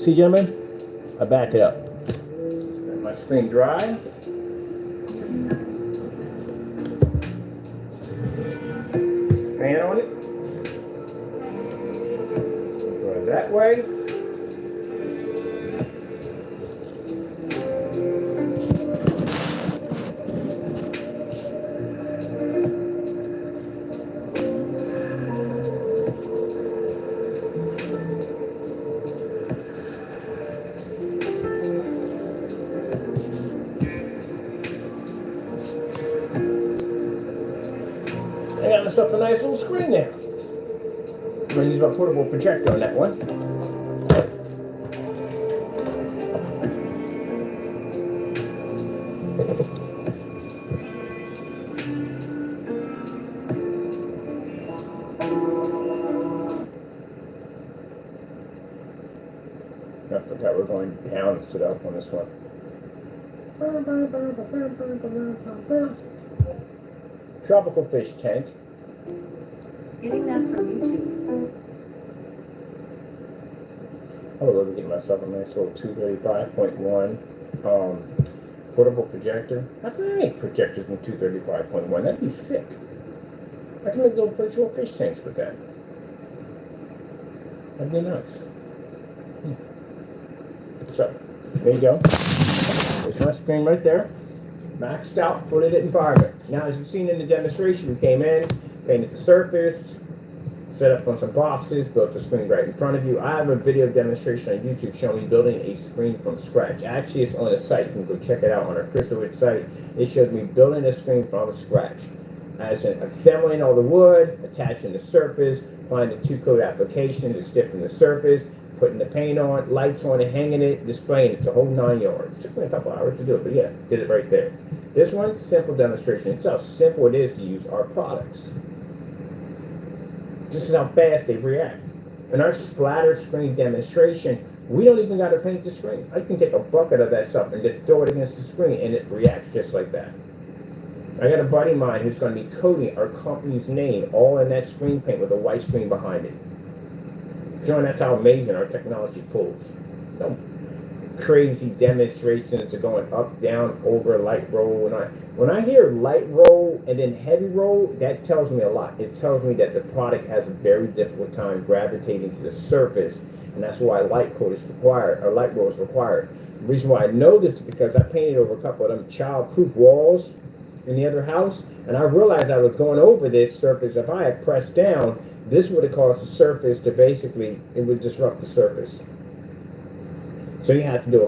See, gentlemen, I back it up. Let my screen dry. Paint on it. Go that way. got myself a nice little screen there. I'm gonna use my portable projector on that one. I forgot we're going down and sit up on this one. Tropical fish tank. Getting that from YouTube. I would love to get myself a nice little 235.1 portable projector. How can I make projectors in 235.1? That'd be sick. I can make little virtual fish tanks with that. That'd be nice. So, there you go. There's my screen right there. Maxed out for the environment. Now, as you've seen in the demonstration, we came in, painted the surface, set up on some boxes, built the screen right in front of you. I have a video demonstration on YouTube showing me building a screen from scratch. Actually, it's on the site. You can go check it out on our Crystalwood site. It shows me building a screen from scratch. As in assembling all the wood, attaching the surface, finding the 2-coat application to stiffen the surface, putting the paint on, lights on it, hanging it, displaying it, the whole 9 yards. It took me a couple hours to do it, but yeah, did it right there. This one, simple demonstration. It's how simple it is to use our products. This is how fast they react. In our splatter screen demonstration, we don't even got to paint the screen. I can take a bucket of that stuff and just throw it against the screen and it reacts just like that. I got a buddy of mine who's going to be coding our company's name all in that screen paint with a white screen behind it. Showing that's how amazing our technology pulls. No crazy demonstrations of going up, down, over, light roll. When I hear light roll and then heavy roll, that tells me a lot. It tells me that the product has a very difficult time gravitating to the surface, and that's why light coat is required, or light roll is required. The reason why I know this is because I painted over a couple of them child-proof walls in the other house, and I realized I was going over this surface. If I had pressed down, this would have caused the surface to basically, it would disrupt the surface. So you have to do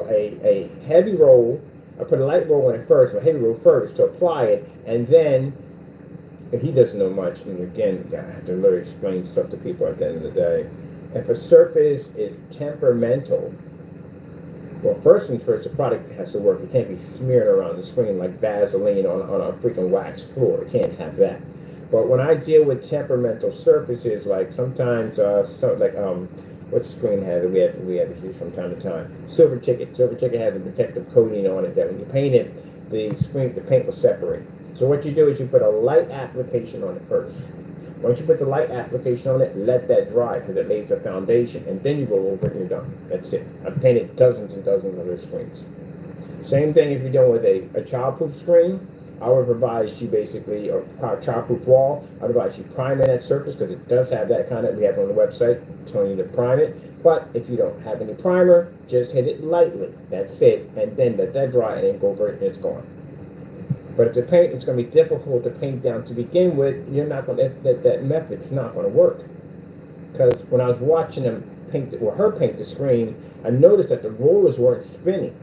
a heavy roll. I put a light roll on it first, a heavy roll first to apply it, and then, if he doesn't know much, and again, I have to literally explain stuff to people at the end of the day. If a surface is temperamental, well, first things first, the product has to work. It can't be smeared around the screen like Vaseline on a freaking wax floor. It can't have that. But when I deal with temperamental surfaces, like sometimes, what screen has it? We have to use from time to time. Silver Ticket has a protective coating on it that when you paint it, the paint will separate. So what you do is you put a light application on it first. Once you put the light application on it, let that dry because it lays a foundation, and then you go over it and you're done. That's it. I've painted dozens and dozens of those screens. Same thing if you're dealing with a childproof screen. I would advise you basically, or childproof wall, I would advise you priming that surface because it does have that kind of, we have it on the website telling you to prime it. But if you don't have any primer, just hit it lightly. That's it. And then let that dry and then go over it and it's gone. But if the paint, it's going to be difficult to paint down to begin with. You're not going to, that method's not going to work. Because when I was watching them paint, her paint the screen, I noticed that the rollers weren't spinning.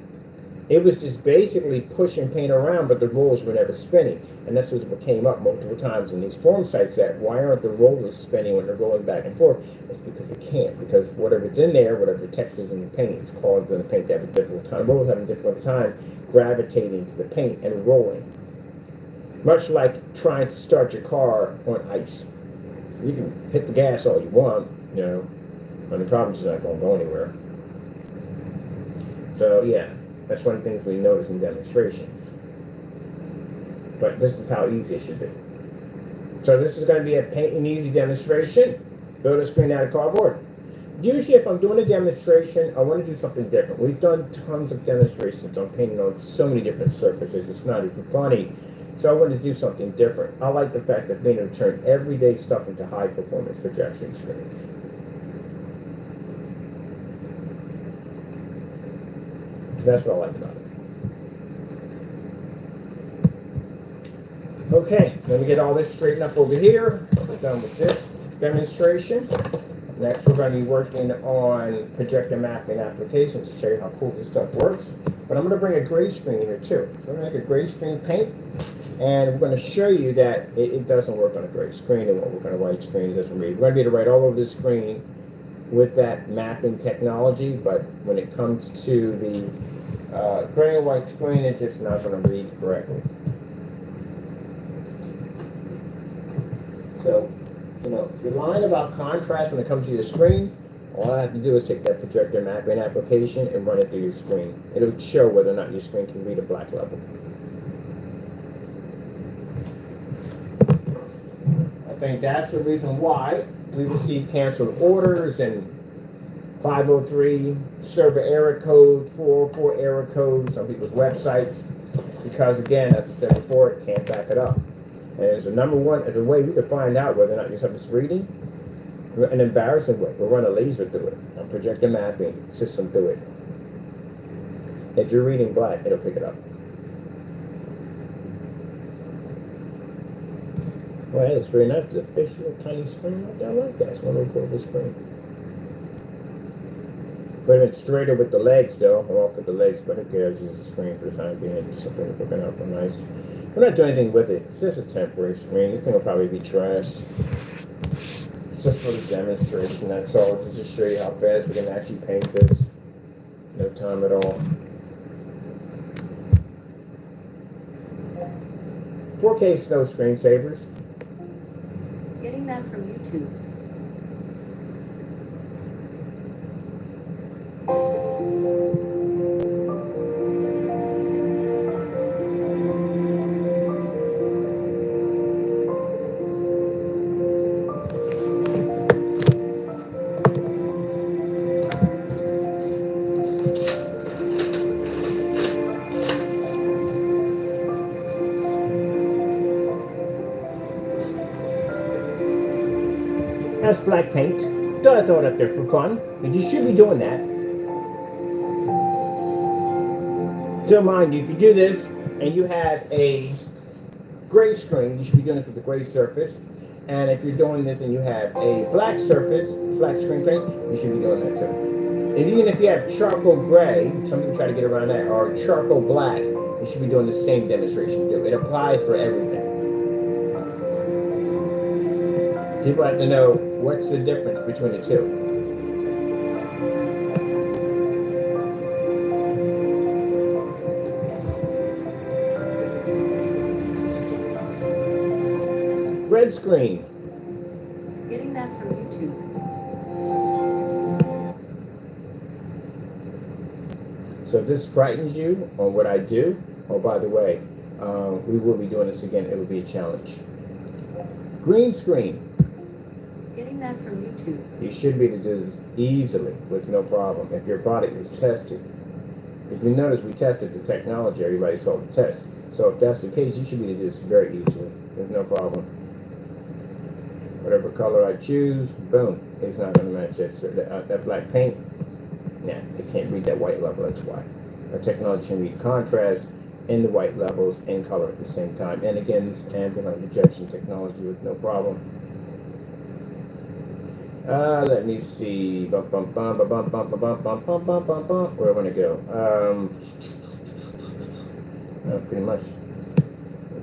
It was just basically pushing paint around, but the rollers were never spinning. And that's what came up multiple times in these forum sites, that why aren't the rollers spinning when they're rolling back and forth? It's because they can't, because whatever's in there, whatever textures in the paint, it's causing the paint to have a difficult time. Rollers have a difficult time gravitating to the paint and rolling. Much like trying to start your car on ice. You can hit the gas all you want, you know, and the problem's not going to go anywhere. So yeah, that's one of the things we notice in demonstrations. But this is how easy it should be. So this is going to be a paint and easy demonstration. Build a screen out of cardboard. Usually if I'm doing a demonstration, I want to do something different. We've done tons of demonstrations on painting on so many different surfaces. It's not even funny. So I wanted to do something different. I like the fact that being able to turn everyday stuff into high performance projection screens. That's what I like about it. Okay, let me get all this straightened up over here. We're done with this demonstration. Next, we're going to be working on projector mapping applications to show you how cool this stuff works. But I'm going to bring a gray screen here too. So I'm going to make a gray screen paint. And we're going to show you that it doesn't work on a gray screen. It won't work on a white screen. It doesn't read. We're going to be able to write all over the screen with that mapping technology, but when it comes to the gray and white screen, it's just not going to read correctly. So, you're lying about contrast when it comes to your screen. All I have to do is take that projector mapping application and run it through your screen. It'll show whether or not your screen can read a black level. I think that's the reason why we receive canceled orders and 503 server error code, 404 error codes on people's websites, because again, as I said before, it can't back it up. And as a way we can find out whether or not your stuff is reading, an embarrassing way, we'll run a laser through it, a projector mapping system through it. If you're reading black, it'll pick it up. Well, it's very nice. It's a fish little tiny screen like that. I like that. It's one little portable screen. But it's straighter with the legs, though. I'm off with the legs, but who cares? Use the screen for the time being. It's something we're picking up real nice. We're not doing anything with it. It's just a temporary screen. This thing will probably be trashed. Just for the demonstration, that's all. To just show you how fast we can actually paint this. No time at all. 4K snow screensavers. Getting that from YouTube. That's black paint. Thought I throw it up there for fun. And you should be doing that. So mind you, if you do this and you have a gray screen, you should be doing it with the gray surface. And if you're doing this and you have a black surface, black screen paint, you should be doing that too. And even if you have charcoal gray, some people try to get around that, or charcoal black, you should be doing the same demonstration too. It applies for everything. People have to know what's the difference between the two. Red screen. Getting that from YouTube. So if this frightens you on what I do, oh, by the way, we will be doing this again. It will be a challenge. Green screen. Getting that from YouTube. You should be able to do this easily with no problem if your product is tested. If you notice, we tested the technology. Everybody saw the test. So if that's the case, you should be able to do this very easily with no problem. Whatever color I choose, boom, it's not going to match it. So that black paint, nah, it can't read that white level. That's why. Our technology can read contrast in the white levels and color at the same time. And again, it's ambient rejection technology with no problem. Let me see. Where am I going to go? Pretty much.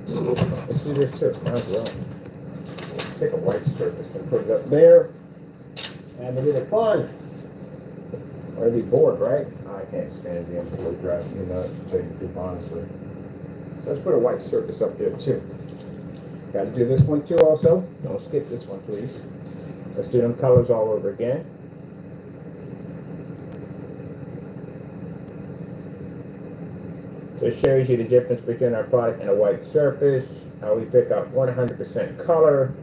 Let's do this too as well. Let's take a white surface and put it up there. And a little fun. Or be bored, right? I can't stand the employee driving me nuts, to tell you the truth, honestly. So let's put a white surface up there too. Got to do this one too also. Don't skip this one, please. Let's do them colors all over again. So it shows you the difference between our product and a white surface, how we pick up 100% color.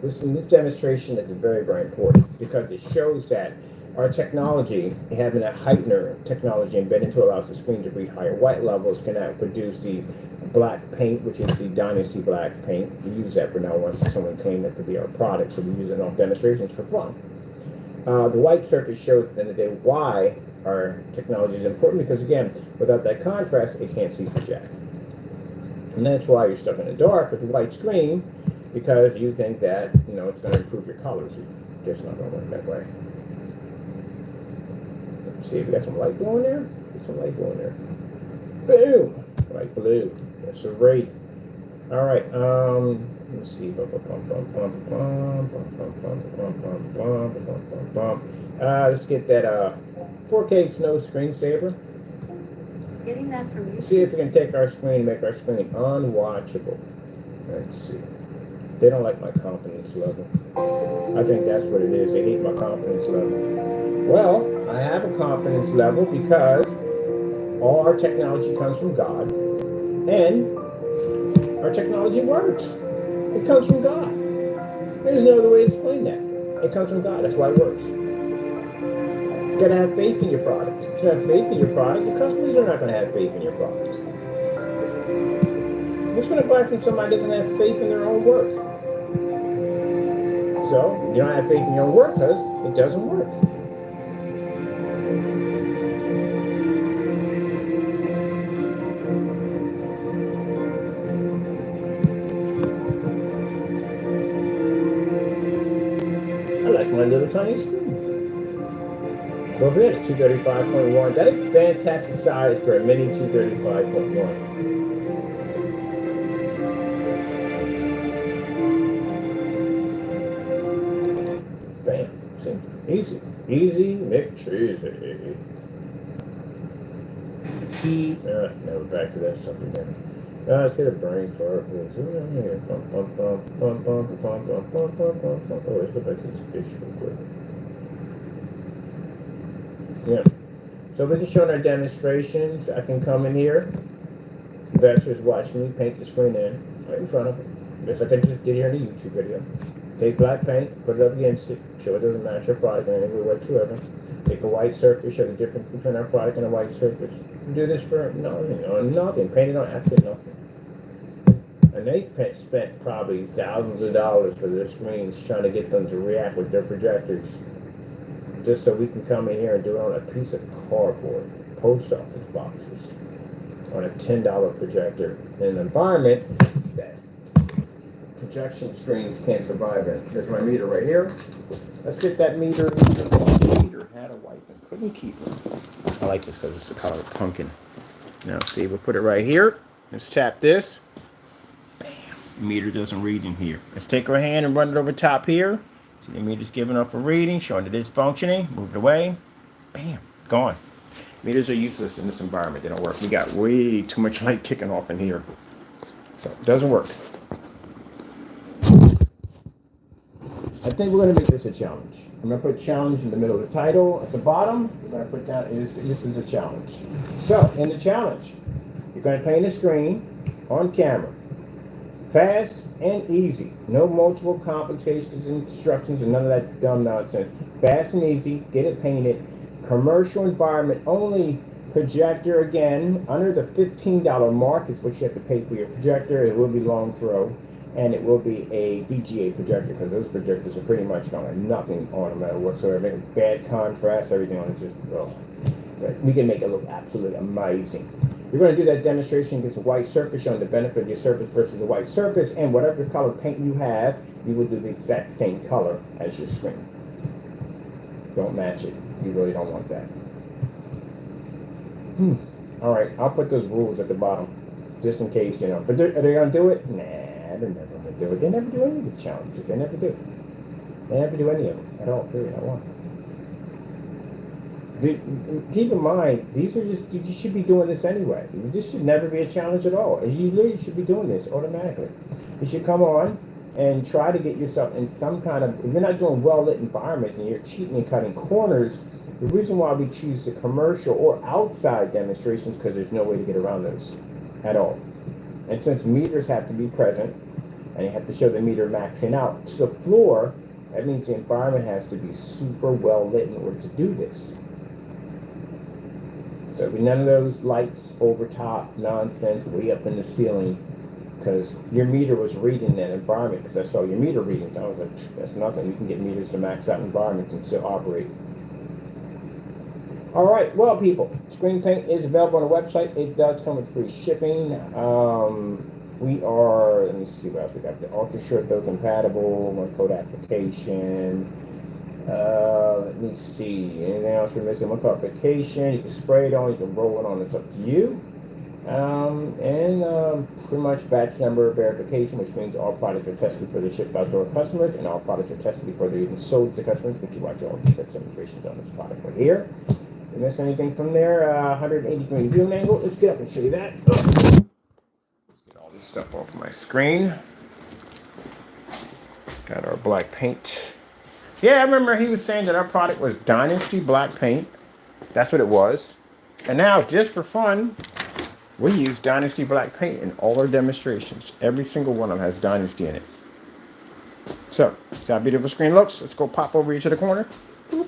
This demonstration is very, very important because it shows that our technology, having a heightener technology embedded into allows the screen to read higher white levels, can now produce the black paint, which is the Dynasty black paint. We use that for now once someone claimed that to be our product, so we use it in all demonstrations for fun. The white surface shows at the end of the day why our technology is important, because again, without that contrast, it can't see for jack. And that's why you're stuck in the dark with a white screen, because you think that, it's going to improve your colors. It's just not going to work that way. Let's see if we got some light going there. Get some light going there. Boom! Light blue. That's a great. All right. Let me see. Let's get that 4K snow screensaver. Getting that from YouTube. See if we can take our screen, make our screen unwatchable. Let's see. They don't like my confidence level. I think that's what it is. They hate my confidence level. Well, I have a confidence level because all our technology comes from God, and our technology works. It comes from God. There's no other way to explain that. It comes from God. That's why it works. You gotta have faith in your product. If you have faith in your product, your customers are not gonna have faith in your product. What's gonna buy from somebody who doesn't have faith in their own work? So you don't have faith in your own work because it doesn't work. I like my little tiny screen. Go ahead at 235.1. That is a fantastic size for a mini 235.1. Bam. See? Easy. Easy McCheesy. Now we're back to that stuff again. Let's hit a brain fart. Oh, let's go back to this fish real quick. Yeah. So we can show in our demonstrations. I can come in here. Investors watch me paint the screen in right in front of them. Just like I just did here in a YouTube video. Take black paint, put it up against it, show it doesn't match our product in any way whatsoever. Take a white surface, show the difference between our product and a white surface. Do this for nothing, on nothing. Paint it on absolutely nothing. And they spent probably thousands of dollars for their screens trying to get them to react with their projectors. Just so we can come in here and do it on a piece of cardboard, post office boxes, on a $10 projector in an environment that projection screens can't survive in. There's my meter right here. Let's get that meter. Meter had a wipe and couldn't keep it. I like this because it's the color of pumpkin. Now see, we'll put it right here. Let's tap this. Bam. The meter doesn't read in here. Let's take our hand and run it over top here. See, the meter's giving off a reading, showing that it's functioning. Move it away. Bam. Gone. Meters are useless in this environment. They don't work. We got way too much light kicking off in here. So it doesn't work. I think we're going to make this a challenge. I'm going to put challenge in the middle of the title. At the bottom, we're going to put down, this is a challenge. So, in the challenge, you're going to paint a screen on camera. Fast and easy. No multiple complications, instructions, and none of that dumb nonsense. Fast and easy. Get it painted. Commercial environment only. Projector, again, under the $15 mark is what you have to pay for your projector. It will be long throw. And it will be a VGA projector because those projectors are pretty much going to have nothing on them whatsoever. Bad contrast, everything on it just, oh. But we can make it look absolutely amazing. You're going to do that demonstration against a white surface, showing the benefit of your surface versus a white surface, and whatever color paint you have, you will do the exact same color as your screen. Don't match it. You really don't want that. All right, I'll put those rules at the bottom, just in case, you know. But are they going to do it? Nah, they're never going to do it. They never do any of the challenges. They never do. They never do any of them at all, period. I want. Keep in mind, these are just, you should be doing this anyway. This should never be a challenge at all. You literally should be doing this automatically. You should come on and try to get yourself in some kind of, if you're not doing well-lit environment and you're cheating and cutting corners, the reason why we choose the commercial or outside demonstrations because there's no way to get around those at all. And since meters have to be present, and you have to show the meter maxing out to the floor, that means the environment has to be super well lit in order to do this. So none of those lights over top nonsense way up in the ceiling, because your meter was reading that environment, because I saw your meter readings. I was like, that's nothing. You can get meters to max out environments and still operate. All right, well, people, screen paint is available on the website. It does come with free shipping. We are, let me see what else we got. The Ultra Short-Throw compatible, one code application. Let me see, anything else we're missing? One code application. You can spray it on, you can roll it on, it's up to you. Pretty much batch number verification, which means all products are tested before they're shipped out to our customers, and all products are tested before they're even sold to customers. But you watch all the specs and demonstrations on this product right here. If you miss anything from there, 180-degree zoom angle. Let's get up and show you that. Let's get all this stuff off my screen. Got our black paint. Yeah, I remember he was saying that our product was Dynasty Black Paint. That's what it was. And now, just for fun, we use Dynasty Black Paint in all our demonstrations. Every single one of them has Dynasty in it. So, see how beautiful the screen looks? Let's go pop over here to the corner. Come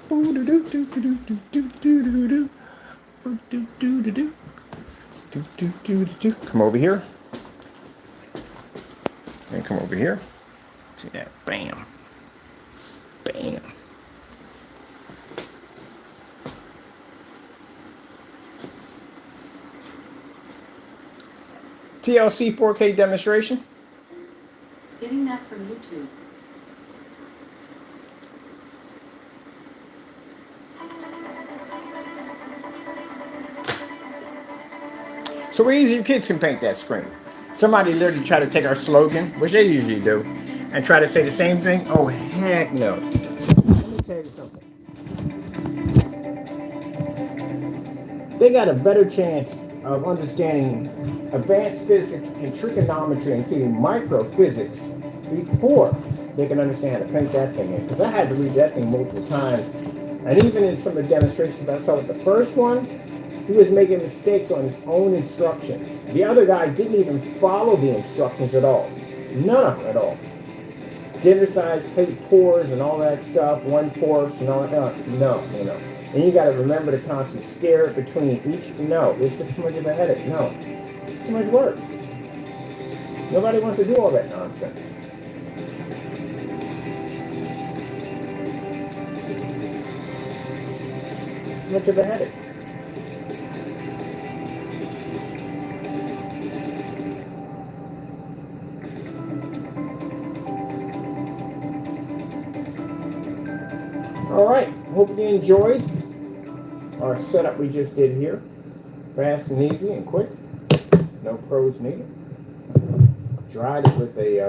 over here. And come over here. See that? Bam. Bam. TLC 4K demonstration. Getting that from YouTube. So easy your kids can paint that screen. Somebody literally try to take our slogan, which they usually do, and try to say the same thing. Oh, heck no. Let me tell you something. They got a better chance of understanding advanced physics and trigonometry, including microphysics, before they can understand how to paint that thing in. Because I had to read that thing multiple times. And even in some of the demonstrations I saw with the first one, he was making mistakes on his own instructions. The other guy didn't even follow the instructions at all. None of them at all. Dinner size, paint pores and all that stuff, 1/4 and all that. No. And you got to remember to constantly stare between each. No, it's just too much of a headache. No, it's too much work. Nobody wants to do all that nonsense. Too much of a headache. All right, hope you enjoyed our setup we just did here. Fast and easy and quick. No pros needed. Dried it with a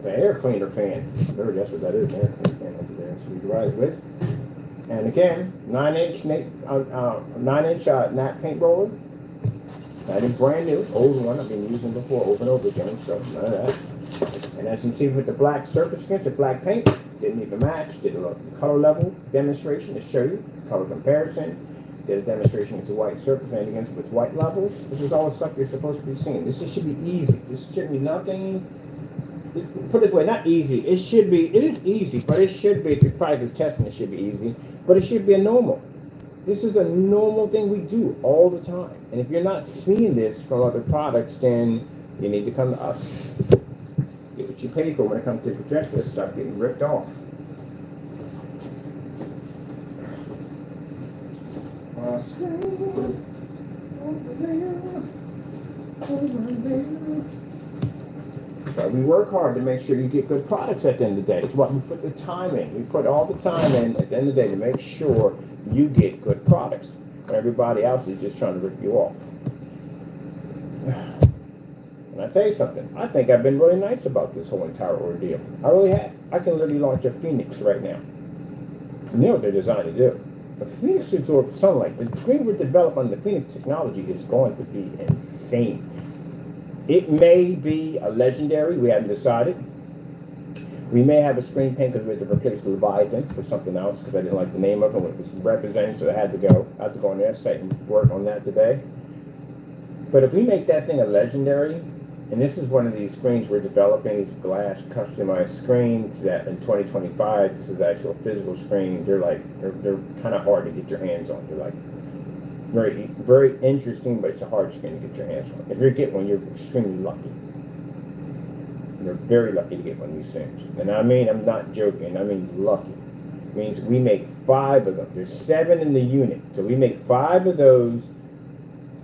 air cleaner fan. Sure, that's what that is, an air cleaner fan over there. So we dried it with. And again, 9-inch matte paint roller. That is brand new, old one I've been using before over and over again, so none of that. And as you can see with the black surface against the black paint, didn't even match. Did a color level demonstration to show you color comparison. Did a demonstration against the white surface and against with white levels. This is all the stuff you're supposed to be seeing. This should be easy. This should be nothing. Put it away, not easy. It should be. It is easy, but it should be. If your product is testing, it should be easy. But it should be a normal. This is a normal thing we do all the time. And if you're not seeing this from other products, then you need to come to us. Get what you pay for when it comes to projectors. Start getting ripped off. So we work hard to make sure you get good products at the end of the day. It's what we put the time in. We put all the time in at the end of the day to make sure you get good products. Everybody else is just trying to rip you off. And I tell you something, I think I've been really nice about this whole entire ordeal. I really have. I can literally launch a Phoenix right now. You know what they're designed to do. The Phoenix absorbs sunlight. The screen we're developing on the Phoenix technology is going to be insane. It may be a legendary, we haven't decided. We may have a screen paint because we had to replace the Leviathan for something else because I didn't like the name of it when it was represented, so I had to go on their site and work on that today. But if we make that thing a legendary, and this is one of these screens we're developing, these glass customized screens that in 2025, this is actual physical screen. They're kind of hard to get your hands on. They're like very, very interesting, but it's a hard screen to get your hands on. If you get one, you're extremely lucky. You're very lucky to get one of these things. And I mean, I'm not joking, I mean lucky. It means we make 5 of them. There's 7 in the unit. So we make 5 of those.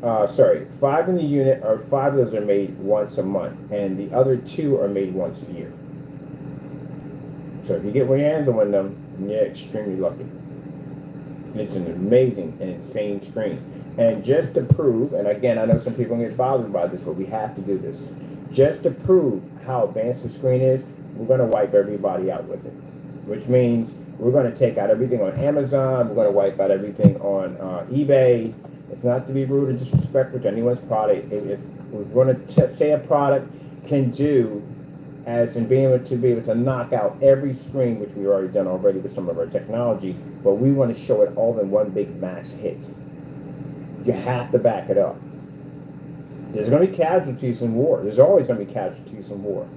5 in the unit, or 5 of those are made once a month, and the other 2 are made once a year. So if you get your hands on one of them, you're extremely lucky. And it's an amazing and insane screen. And just to prove, and again, I know some people get bothered by this, but we have to do this. Just to prove how advanced the screen is, we're going to wipe everybody out with it. Which means we're going to take out everything on Amazon. We're going to wipe out everything on eBay. It's not to be rude or disrespectful to anyone's product. If we're going to say a product can do, as in being able to knock out every screen, which we've already done already with some of our technology, but we want to show it all in one big mass hit. You have to back it up. There's going to be casualties in war. There's always going to be casualties in war.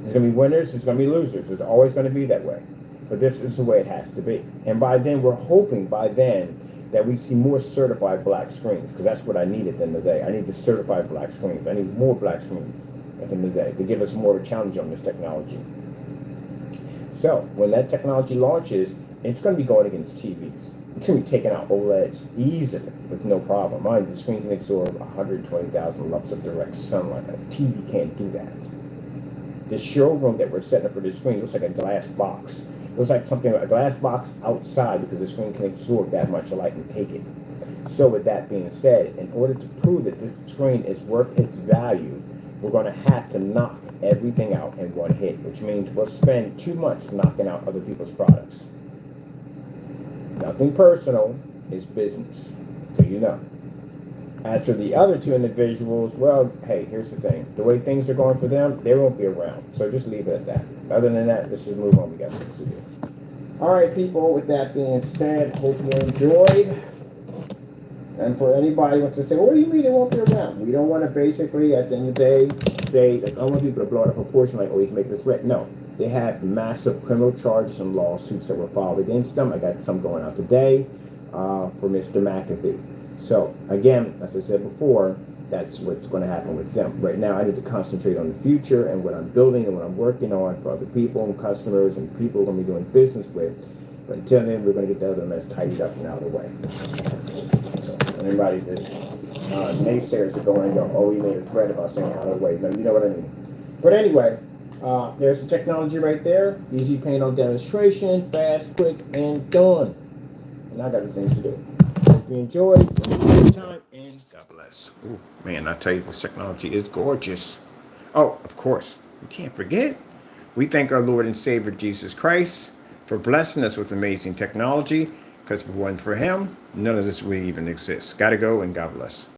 There's going to be winners. There's going to be losers. There's always going to be that way. But this is the way it has to be. And by then, we're hoping by then that we see more certified black screens, because that's what I need at the end of the day. I need the certified black screens. I need more black screens at the end of the day to give us more of a challenge on this technology. So when that technology launches, it's going to be going against TVs. It's going to be taking out OLEDs easily with no problem. Mind, the screen can absorb 120,000 lux of direct sunlight. A TV can't do that. The showroom that we're setting up for this screen looks like a glass box. It looks like something, a glass box outside, because the screen can absorb that much light and take it. So with that being said, in order to prove that this screen is worth its value, we're going to have to knock everything out in one hit, which means we'll spend too much knocking out other people's products. Nothing personal, is business, so you know. As for the other two individuals, well, hey, here's the thing. The way things are going for them, they won't be around. So just leave it at that. Other than that, let's just move on. We got things to do. All right, people, with that being said, hope you enjoyed. And for anybody who wants to say, well, what do you mean they won't be around? We don't want to basically, at the end of the day, say, like, I want people to blow it up proportion, like, oh, you can make it a threat. No. They have massive criminal charges and lawsuits that were filed against them. I got some going out today for Mr. McAfee. So, again, as I said before, that's what's going to happen with them. Right now, I need to concentrate on the future and what I'm building and what I'm working on for other people and customers and people we're going to be doing business with. But until then, we're going to get the other mess tidied up and out of the way. So, anybody that naysayers are going to go, oh, he made a threat about saying out of the way. No, you know what I mean. But anyway, there's the technology right there. Easy paint on demonstration, fast, quick, and done. And I got the things to do. Hope you enjoyed. Have a good time, and God bless. Oh, man, I tell you, this technology is gorgeous. Oh, of course, we can't forget. We thank our Lord and Savior, Jesus Christ, for blessing us with amazing technology, because if it wasn't for him, none of this would even exist. Gotta go, and God bless.